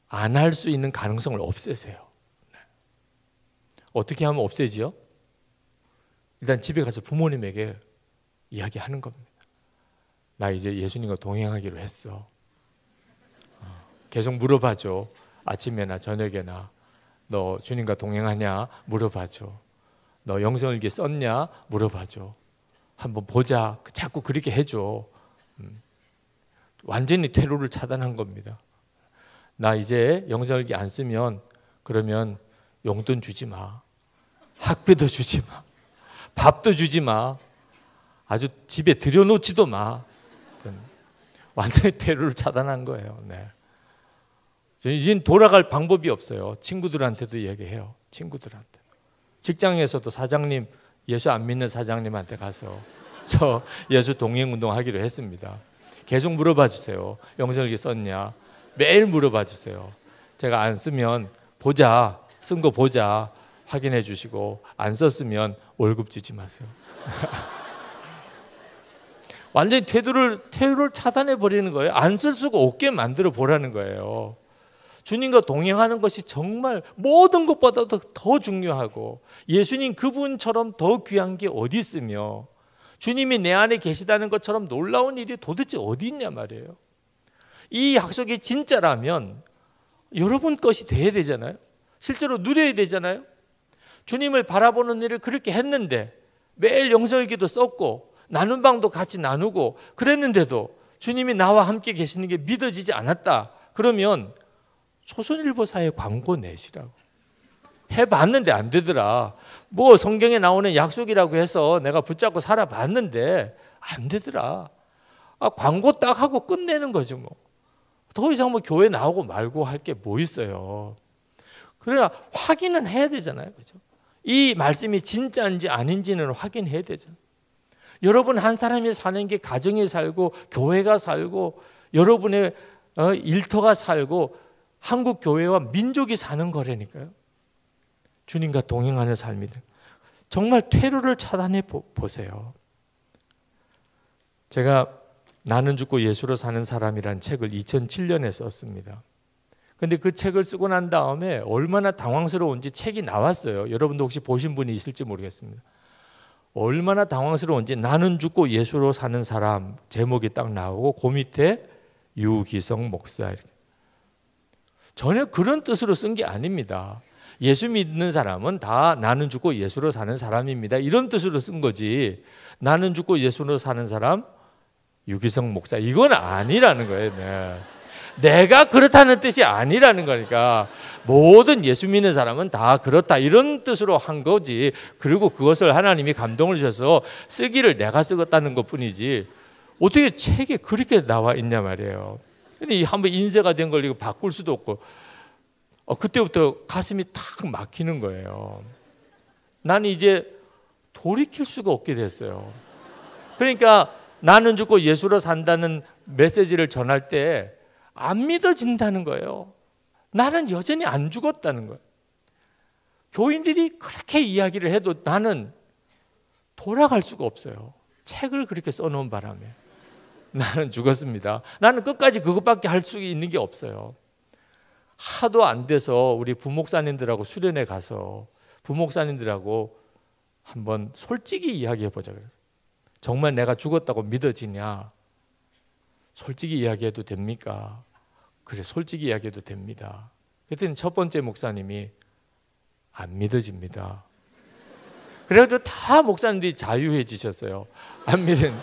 안 할 수 있는 가능성을 없애세요. 어떻게 하면 없애지요? 일단 집에 가서 부모님에게 이야기하는 겁니다. 나 이제 예수님과 동행하기로 했어. 계속 물어봐줘. 아침에나 저녁에나 너 주님과 동행하냐 물어봐줘. 너 영성일기 썼냐 물어봐줘. 한번 보자. 자꾸 그렇게 해줘. 완전히 퇴로를 차단한 겁니다. 나 이제 영성일기 안 쓰면 그러면 용돈 주지 마. 학비도 주지 마. 밥도 주지 마. 아주 집에 들여놓지도 마. 완전히 퇴로를 차단한 거예요. 네. 이젠 돌아갈 방법이 없어요. 친구들한테도 얘기해요. 친구들한테. 직장에서도 사장님, 예수 안 믿는 사장님한테 가서 저 예수 동행운동 하기로 했습니다. 계속 물어봐 주세요. 영성일기 썼냐? 매일 물어봐 주세요. 제가 안 쓰면 보자. 쓴 거 보자. 확인해 주시고 안 썼으면 월급 주지 마세요. 완전히 퇴로를 차단해 버리는 거예요. 안 쓸 수가 없게 만들어 보라는 거예요. 주님과 동행하는 것이 정말 모든 것보다도 더 중요하고 예수님 그분처럼 더 귀한 게 어디 있으며 주님이 내 안에 계시다는 것처럼 놀라운 일이 도대체 어디 있냐 말이에요. 이 약속이 진짜라면 여러분 것이 돼야 되잖아요. 실제로 누려야 되잖아요. 주님을 바라보는 일을 그렇게 했는데 매일 영성일기도 썼고 나눈 방도 같이 나누고 그랬는데도 주님이 나와 함께 계시는 게 믿어지지 않았다. 그러면 조선일보사에 광고 내시라고. 해봤는데 안 되더라. 뭐 성경에 나오는 약속이라고 해서 내가 붙잡고 살아봤는데 안 되더라. 광고 딱 하고 끝내는 거지 뭐. 더 이상 뭐 교회 나오고 말고 할 게 뭐 있어요. 그래야 확인은 해야 되잖아요. 그죠? 이 말씀이 진짜인지 아닌지는 확인해야 되잖아요. 여러분 한 사람이 사는 게 가정이 살고 교회가 살고 여러분의 일터가 살고 한국 교회와 민족이 사는 거라니까요. 주님과 동행하는 삶이다. 정말 퇴로를 차단해 보세요. 제가 나는 죽고 예수로 사는 사람이라는 책을 2007년에 썼습니다. 근데 그 책을 쓰고 난 다음에 얼마나 당황스러운지 책이 나왔어요. 여러분도 혹시 보신 분이 있을지 모르겠습니다. 얼마나 당황스러운지 나는 죽고 예수로 사는 사람 제목이 딱 나오고 그 밑에 유기성 목사 이렇게. 전혀 그런 뜻으로 쓴 게 아닙니다. 예수 믿는 사람은 다 나는 죽고 예수로 사는 사람입니다. 이런 뜻으로 쓴 거지. 나는 죽고 예수로 사는 사람 유기성 목사 이건 아니라는 거예요. 네. 내가 그렇다는 뜻이 아니라는 거니까 모든 예수 믿는 사람은 다 그렇다 이런 뜻으로 한 거지. 그리고 그것을 하나님이 감동을 주셔서 쓰기를 내가 쓰겠다는 것뿐이지 어떻게 책에 그렇게 나와 있냐 말이에요. 근데 한번 인쇄가 된 걸 이거 바꿀 수도 없고 그때부터 가슴이 탁 막히는 거예요. 나는 이제 돌이킬 수가 없게 됐어요. 그러니까 나는 죽고 예수로 산다는 메시지를 전할 때 안 믿어진다는 거예요. 나는 여전히 안 죽었다는 거예요. 교인들이 그렇게 이야기를 해도 나는 돌아갈 수가 없어요. 책을 그렇게 써놓은 바람에 나는 죽었습니다. 나는 끝까지 그것밖에 할 수 있는 게 없어요. 하도 안 돼서 우리 부목사님들하고 수련회 가서 부목사님들하고 한번 솔직히 이야기해보자 그랬어요. 정말 내가 죽었다고 믿어지냐? 솔직히 이야기해도 됩니까? 그래, 솔직히 이야기해도 됩니다. 그랬더니 첫 번째 목사님이 안 믿어집니다. 그래가지고 다 목사님들이 자유해지셨어요. 안 믿은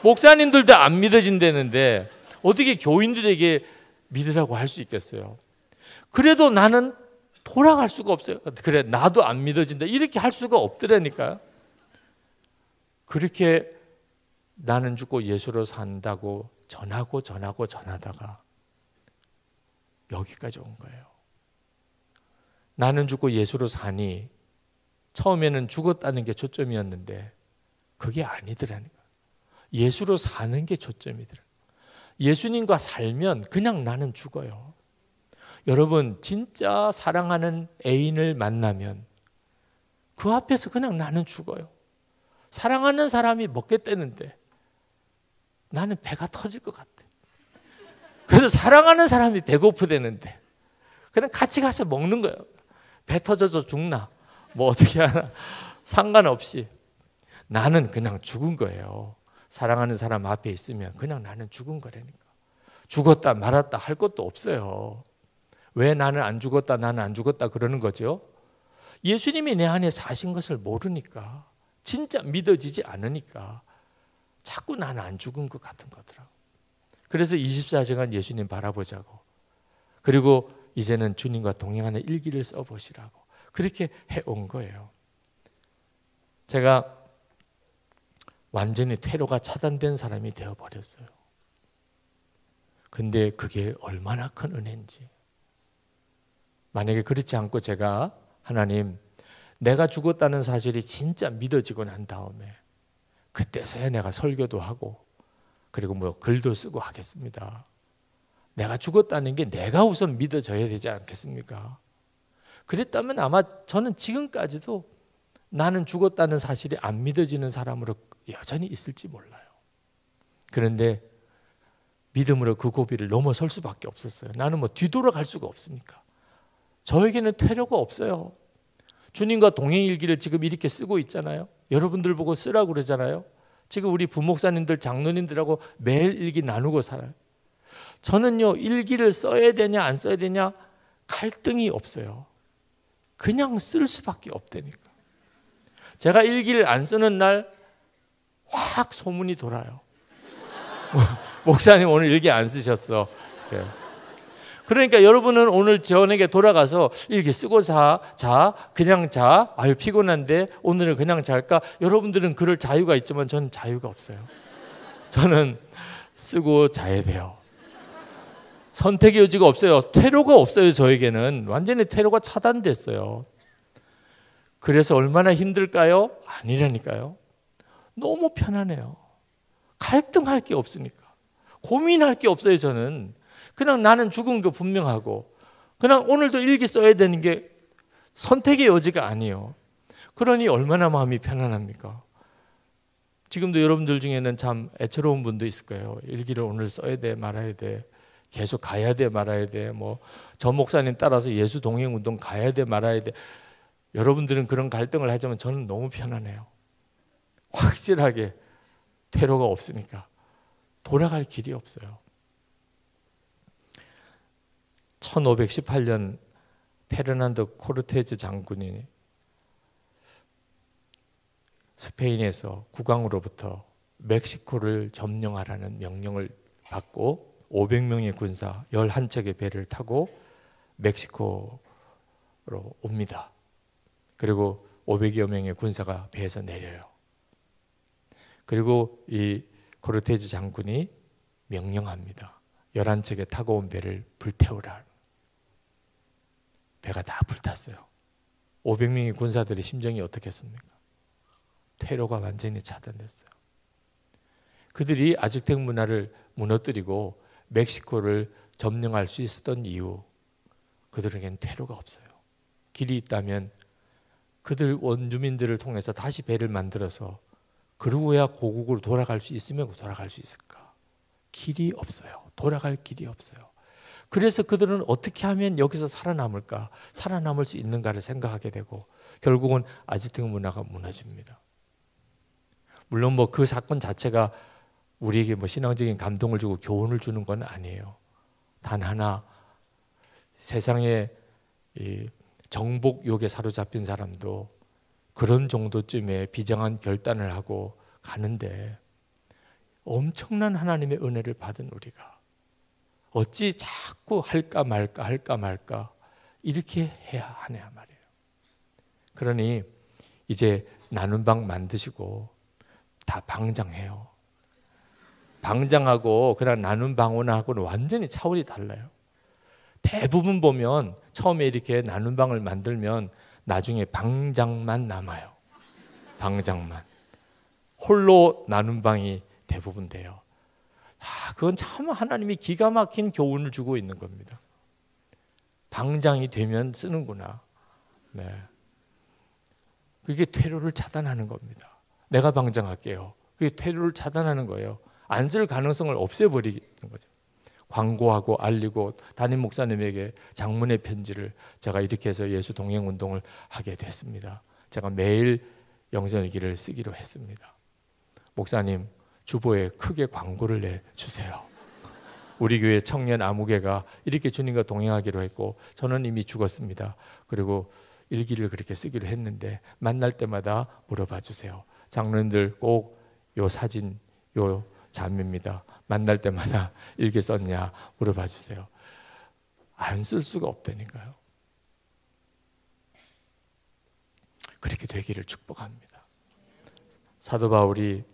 목사님들도 안 믿어진다는데 어떻게 교인들에게 믿으라고 할 수 있겠어요? 그래도 나는 돌아갈 수가 없어요. 그래, 나도 안 믿어진다. 이렇게 할 수가 없더라니까요. 그렇게 나는 죽고 예수로 산다고 전하다가 여기까지 온 거예요. 나는 죽고 예수로 사니 처음에는 죽었다는 게 초점이었는데 그게 아니더라니까. 예수로 사는 게 초점이더라. 예수님과 살면 그냥 나는 죽어요. 여러분 진짜 사랑하는 애인을 만나면 그 앞에서 그냥 나는 죽어요. 사랑하는 사람이 먹겠다는데 나는 배가 터질 것 같아. 그래서 사랑하는 사람이 배고프대는데 그냥 같이 가서 먹는 거예요. 배 터져서 죽나 뭐 어떻게 하나 상관없이 나는 그냥 죽은 거예요. 사랑하는 사람 앞에 있으면 그냥 나는 죽은 거라니까. 죽었다 말았다 할 것도 없어요. 왜 나는 안 죽었다 나는 안 죽었다 그러는 거죠? 예수님이 내 안에 사신 것을 모르니까, 진짜 믿어지지 않으니까 자꾸 나는 안 죽은 것 같은 거더라고. 그래서 24시간 예수님 바라보자고, 그리고 이제는 주님과 동행하는 일기를 써보시라고 그렇게 해온 거예요. 제가 완전히 퇴로가 차단된 사람이 되어버렸어요. 근데 그게 얼마나 큰 은혜인지. 만약에 그렇지 않고 제가 하나님 내가 죽었다는 사실이 진짜 믿어지고 난 다음에 그때서야 내가 설교도 하고 그리고 뭐 글도 쓰고 하겠습니다. 내가 죽었다는 게 내가 우선 믿어져야 되지 않겠습니까? 그랬다면 아마 저는 지금까지도 나는 죽었다는 사실이 안 믿어지는 사람으로 여전히 있을지 몰라요. 그런데 믿음으로 그 고비를 넘어설 수밖에 없었어요. 나는 뭐 뒤돌아갈 수가 없으니까. 저에게는 퇴로가 없어요. 주님과 동행일기를 지금 이렇게 쓰고 있잖아요. 여러분들 보고 쓰라고 그러잖아요. 지금 우리 부목사님들, 장로님들하고 매일 일기 나누고 살아요. 저는요, 일기를 써야 되냐 안 써야 되냐 갈등이 없어요. 그냥 쓸 수밖에 없다니까. 제가 일기를 안 쓰는 날 확 소문이 돌아요. 목사님 오늘 일기 안 쓰셨어. 그러니까 여러분은 오늘 저에게 돌아가서 일기 쓰고 자, 그냥 자. 아유 피곤한데 오늘은 그냥 잘까? 여러분들은 그럴 자유가 있지만 저는 자유가 없어요. 저는 쓰고 자야 돼요. 선택의 여지가 없어요. 퇴로가 없어요. 저에게는 완전히 퇴로가 차단됐어요. 그래서 얼마나 힘들까요? 아니라니까요. 너무 편안해요. 갈등할 게 없으니까. 고민할 게 없어요. 저는 그냥 나는 죽은 거 분명하고 그냥 오늘도 일기 써야 되는 게 선택의 여지가 아니에요. 그러니 얼마나 마음이 편안합니까? 지금도 여러분들 중에는 참 애처로운 분도 있을 거예요. 일기를 오늘 써야 돼 말아야 돼, 계속 가야 돼 말아야 돼, 뭐 전 목사님 따라서 예수 동행 운동 가야 돼 말아야 돼. 여러분들은 그런 갈등을 하지만 저는 너무 편안해요. 확실하게 퇴로가 없으니까 돌아갈 길이 없어요. 1518년 페르난도 코르테즈 장군이 스페인에서 국왕으로부터 멕시코를 점령하라는 명령을 받고 500명의 군사 11척의 배를 타고 멕시코로 옵니다. 그리고 500여 명의 군사가 배에서 내려요. 그리고 이 코르테즈 장군이 명령합니다. 11척에 타고 온 배를 불태우라. 배가 다 불탔어요. 500명의 군사들의 심정이 어떻겠습니까? 퇴로가 완전히 차단됐어요. 그들이 아즈텍 문화를 무너뜨리고 멕시코를 점령할 수 있었던 이유, 그들에겐 퇴로가 없어요. 길이 있다면 그들 원주민들을 통해서 다시 배를 만들어서 그러고야 고국으로 돌아갈 수 있으면 돌아갈 수 있을까? 길이 없어요. 돌아갈 길이 없어요. 그래서 그들은 어떻게 하면 여기서 살아남을까? 살아남을 수 있는가를 생각하게 되고 결국은 아즈텍 문화가 무너집니다. 물론 뭐 그 사건 자체가 우리에게 뭐 신앙적인 감동을 주고 교훈을 주는 건 아니에요. 단 하나, 세상에 이 정복욕에 사로잡힌 사람도 그런 정도쯤에 비장한 결단을 하고 가는데 엄청난 하나님의 은혜를 받은 우리가 어찌 자꾸 할까 말까 이렇게 해야 하냐 말이에요. 그러니 이제 나눈 방 만드시고 다 방장해요. 방장하고 그냥 나눈 방언하고는 완전히 차원이 달라요. 대부분 보면 처음에 이렇게 나눈 방을 만들면 나중에 방장만 남아요. 방장만. 홀로 나눈 방이 대부분 돼요. 그건 참 하나님이 기가 막힌 교훈을 주고 있는 겁니다. 방장이 되면 쓰는구나. 네. 그게 퇴로를 차단하는 겁니다. 내가 방장할게요. 그게 퇴로를 차단하는 거예요. 안 쓸 가능성을 없애버리는 거죠. 광고하고 알리고 담임 목사님에게 장문의 편지를 제가 이렇게 해서 예수 동행 운동을 하게 됐습니다. 제가 매일 영전일기를 쓰기로 했습니다. 목사님, 주보에 크게 광고를 내주세요. 우리 교회 청년 아무개가 이렇게 주님과 동행하기로 했고 저는 이미 죽었습니다. 그리고 일기를 그렇게 쓰기로 했는데 만날 때마다 물어봐 주세요. 장로님들 꼭 요 사진, 요 자매입니다. 만날 때마다 일기 썼냐 물어봐 주세요. 안 쓸 수가 없다니까요. 그렇게 되기를 축복합니다. 사도 바울이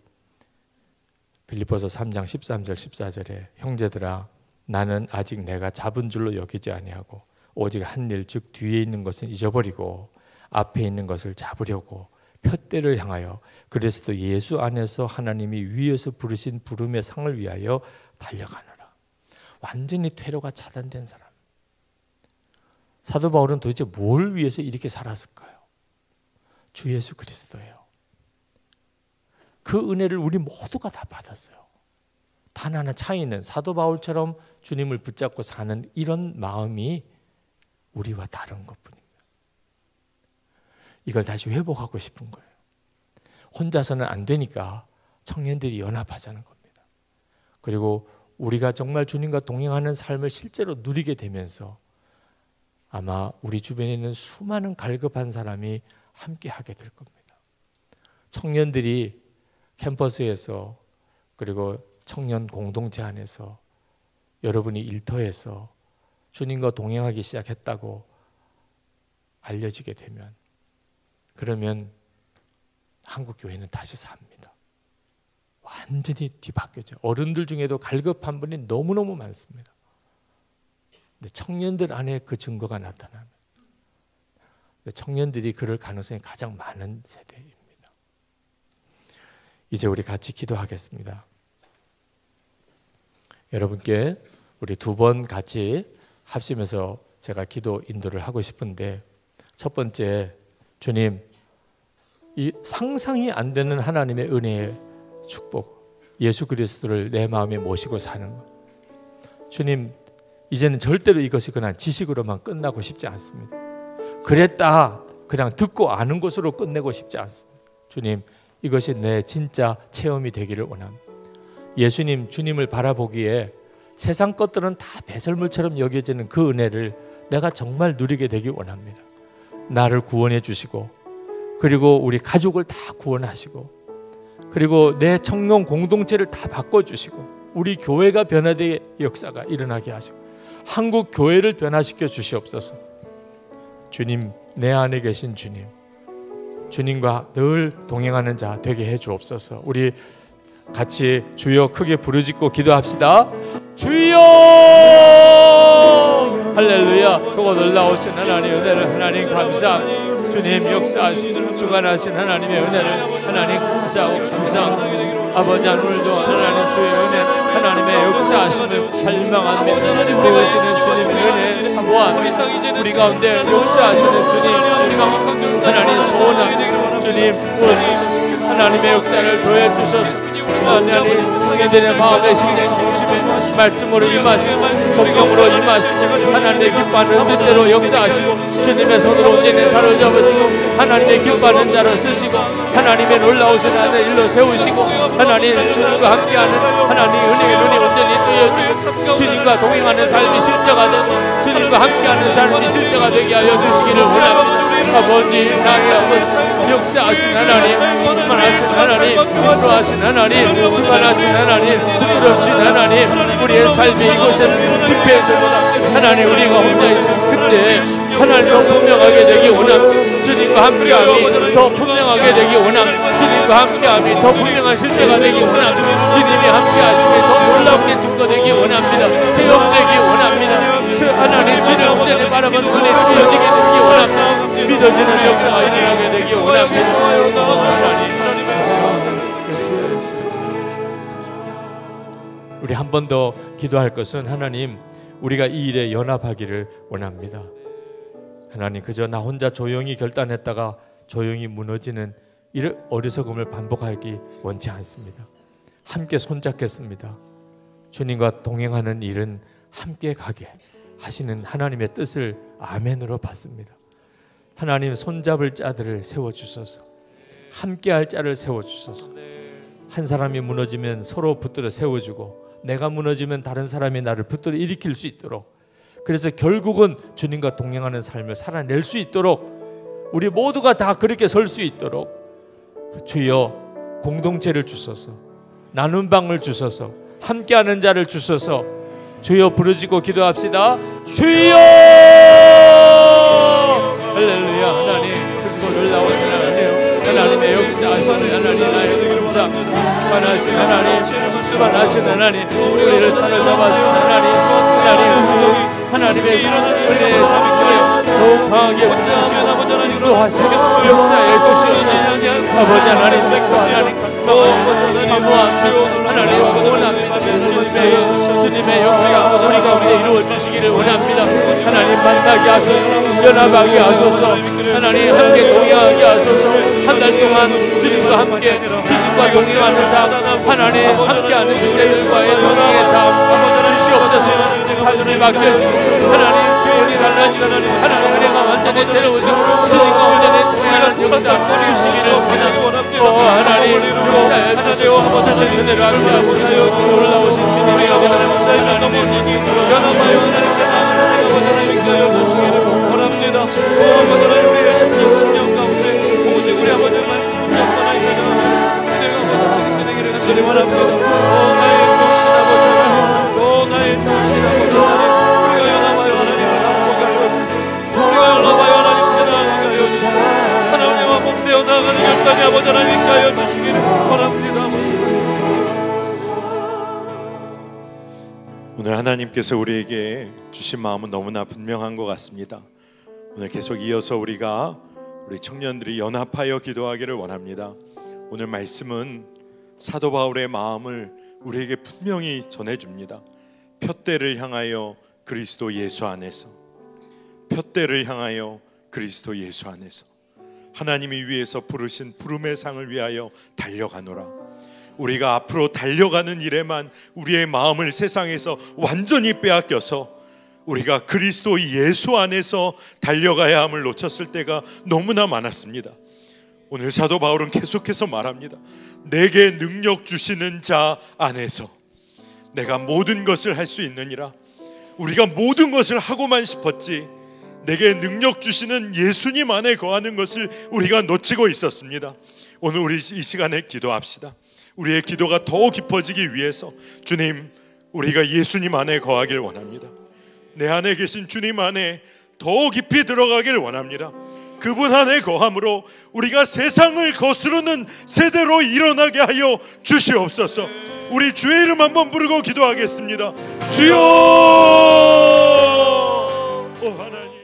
빌립보서 3장 13절 14절에 형제들아 나는 아직 내가 잡은 줄로 여기지 아니하고 오직 한 일 즉 뒤에 있는 것은 잊어버리고 앞에 있는 것을 잡으려고 푯대를 향하여 그리스도 예수 안에서 하나님이 위에서 부르신 부름의 상을 위하여 달려가노라. 완전히 퇴로가 차단된 사람. 사도 바울은 도대체 뭘 위해서 이렇게 살았을까요? 주 예수 그리스도예요. 그 은혜를 우리 모두가 다 받았어요. 단 하나 차이는 사도 바울처럼 주님을 붙잡고 사는 이런 마음이 우리와 다른 것뿐입니다. 이걸 다시 회복하고 싶은 거예요. 혼자서는 안 되니까 청년들이 연합하자는 겁니다. 그리고 우리가 정말 주님과 동행하는 삶을 실제로 누리게 되면서 아마 우리 주변에 있는 수많은 갈급한 사람이 함께 하게 될 겁니다. 청년들이 캠퍼스에서 그리고 청년 공동체 안에서 여러분이 일터에서 주님과 동행하기 시작했다고 알려지게 되면 그러면 한국 교회는 다시 삽니다. 완전히 뒤바뀌었죠. 어른들 중에도 갈급한 분이 너무너무 많습니다. 근데 청년들 안에 그 증거가 나타나면 청년들이 그럴 가능성이 가장 많은 세대입니다. 이제 우리 같이 기도하겠습니다. 여러분께 우리 두 번 같이 합심해서 제가 기도 인도를 하고 싶은데 첫 번째, 주님, 이 상상이 안 되는 하나님의 은혜의 축복, 예수 그리스도를 내 마음에 모시고 사는 것. 주님, 이제는 절대로 이것이 그냥 지식으로만 끝나고 싶지 않습니다. 그랬다 그냥 듣고 아는 것으로 끝내고 싶지 않습니다. 주님, 이것이 내 진짜 체험이 되기를 원합니다. 예수님, 주님을 바라보기에 세상 것들은 다 배설물처럼 여겨지는 그 은혜를 내가 정말 누리게 되기 원합니다. 나를 구원해 주시고 그리고 우리 가족을 다 구원하시고 그리고 내 청년 공동체를 다 바꿔주시고 우리 교회가 변화될 역사가 일어나게 하시고 한국 교회를 변화시켜 주시옵소서. 주님, 내 안에 계신 주님, 주님과 늘 동행하는 자 되게 해 주옵소서. 우리 같이 주여 크게 부르짖고 기도합시다. 주여! 할렐루야. 그거 놀라우신 하나님 은혜를 하나님 감사합니다. 주님 역사하시는 주관하신 하나님의 은혜를 하나님 감사하고 감사합니다. 아버지 오늘도 하나님 주의 은혜 하나님의 역사하심을 설명합니다. 이루시는 주님의 은혜 사모합니다. 우리 가운데 역사하시는 주님 우리가 하나님 소원합니다. 주님 하나님의 역사를 더해 주소서. 하나님 성인들의 마음의 신의 중심에 말씀으로 임하시고 성령으로 임하시고 하나님의 기뻐하는 뜻대로 역사하시고 주님의 손으로 온전히 사로잡으시고 하나님의 기뻐하는 자로 쓰시고 하나님의 놀라우신 하나님 일로 세우시고 하나님 주님과 함께하는 하나님 은혜의 눈이 온전히 뜨여지고 주님과 동행하는 삶이 실제가 되고 주님과 함께하는 삶이 실제가 되게 하여 주시기를 원합니다. 아버지, 나의 아버지, 역사하신 하나님, 충만하신 하나님, 인도하신 하나님, 주관하신 하나님, 부드럽신 하나님, 우리의 삶이 이곳에는 집회에서보다 하나님 우리가 혼자 있을 그때 하나님 더 분명하게 되기 원합니다. 주님과 함께함이 더 분명하게 되기 원합니다. 주님과 함께함이 더 분명한 실제가 되기 원합니다. 주님이 함께하심이 더 놀랍게 증거되기 원합니다. 체험되기 원합니다. 하나님 주님 온전히 바라본 눈에 보여지게 되기 원합니다. 믿어지는 역사가 일어나게 되기 원합니다. 하나님 우리 한 번 더 기도할 것은 하나님, 우리가 이 일에 연합하기를 원합니다. 하나님, 그저 나 혼자 조용히 결단했다가 조용히 무너지는 이런 어리석음을 반복하기 원치 않습니다. 함께 손잡겠습니다. 주님과 동행하는 일은 함께 가게 하시는 하나님의 뜻을 아멘으로 받습니다. 하나님, 손잡을 자들을 세워주소서. 함께할 자를 세워주소서. 한 사람이 무너지면 서로 붙들어 세워주고, 내가 무너지면 다른 사람이 나를 붙들어 일으킬 수 있도록, 그래서 결국은 주님과 동행하는 삶을 살아낼 수 있도록, 우리 모두가 다 그렇게 설 수 있도록 주여 공동체를 주소서, 나눈 방을 주소서, 함께하는 자를 주소서. 주여 부르짖고 기도합시다. 주여! 할렐루야. 하나님, 그리스도 놀라우신 하나님, 하나님의 역사하시는 하나님, 나의 감사 그만하신 하나님, 그만하신 하나님, 우리를 사로잡아주신 하나님, 하나님의 은혜의 자비하여 더욱 강하게 운전하시고 인도하시고 역사에 주시는 아버지 하나님, 사모한 하나님 원합니다. 주님의 역사 우리가 이루어주시기를 원합니다. 하나님, 만나게 하소서, 연합하게 하소서, 하나님 함께 동행하게 하소서. 한 달 동안 주님과 함께, 주님과 동행하는 삶, 하나님 함께하는 주제들과의 동행의 삶 주시옵소서. 자손을 맡겨주고 하나님 교훈이 달라지고 하나님 은혜가 완전히 새로워지고 주님과 완전히 동행하는 역사 주시기를 원합니다. 하나님 역사에 주시고 하나님 은혜를 함께 하소서. 놀라우신 주님의 하나님 연합하여 하나님 주시기를 원합니다. 하나님 우리의 신령 가운데 오직 우리 아버지의 말씀 하나님 그대가 되기를 간절히 원합니다. 나의 좋으신 아버지, 나의 좋으신 아버지, 우리가 연합하여 하나님과 몸되어 나가는 열단의 아버지 하나님께 하여 주시기를 원합니다. 오늘 하나님께서 우리에게 주신 마음은 너무나 분명한 것 같습니다. 오늘 계속 이어서 우리 청년들이 연합하여 기도하기를 원합니다. 오늘 말씀은 사도 바울의 마음을 우리에게 분명히 전해줍니다. 푯대를 향하여 그리스도 예수 안에서, 푯대를 향하여 그리스도 예수 안에서 하나님이 위에서 부르신 부름의 상을 위하여 달려가노라. 우리가 앞으로 달려가는 일에만 우리의 마음을 세상에서 완전히 빼앗겨서 우리가 그리스도 예수 안에서 달려가야 함을 놓쳤을 때가 너무나 많았습니다. 오늘 사도 바울은 계속해서 말합니다. 내게 능력 주시는 자 안에서 내가 모든 것을 할 수 있느니라. 우리가 모든 것을 하고만 싶었지 내게 능력 주시는 예수님 안에 거하는 것을 우리가 놓치고 있었습니다. 오늘 우리 이 시간에 기도합시다. 우리의 기도가 더 깊어지기 위해서 주님, 우리가 예수님 안에 거하길 원합니다. 내 안에 계신 주님 안에 더 깊이 들어가길 원합니다. 그분 안에 거함으로 우리가 세상을 거스르는 세대로 일어나게 하여 주시옵소서. 우리 주의 이름 한번 부르고 기도하겠습니다. 주여! 오 하나님.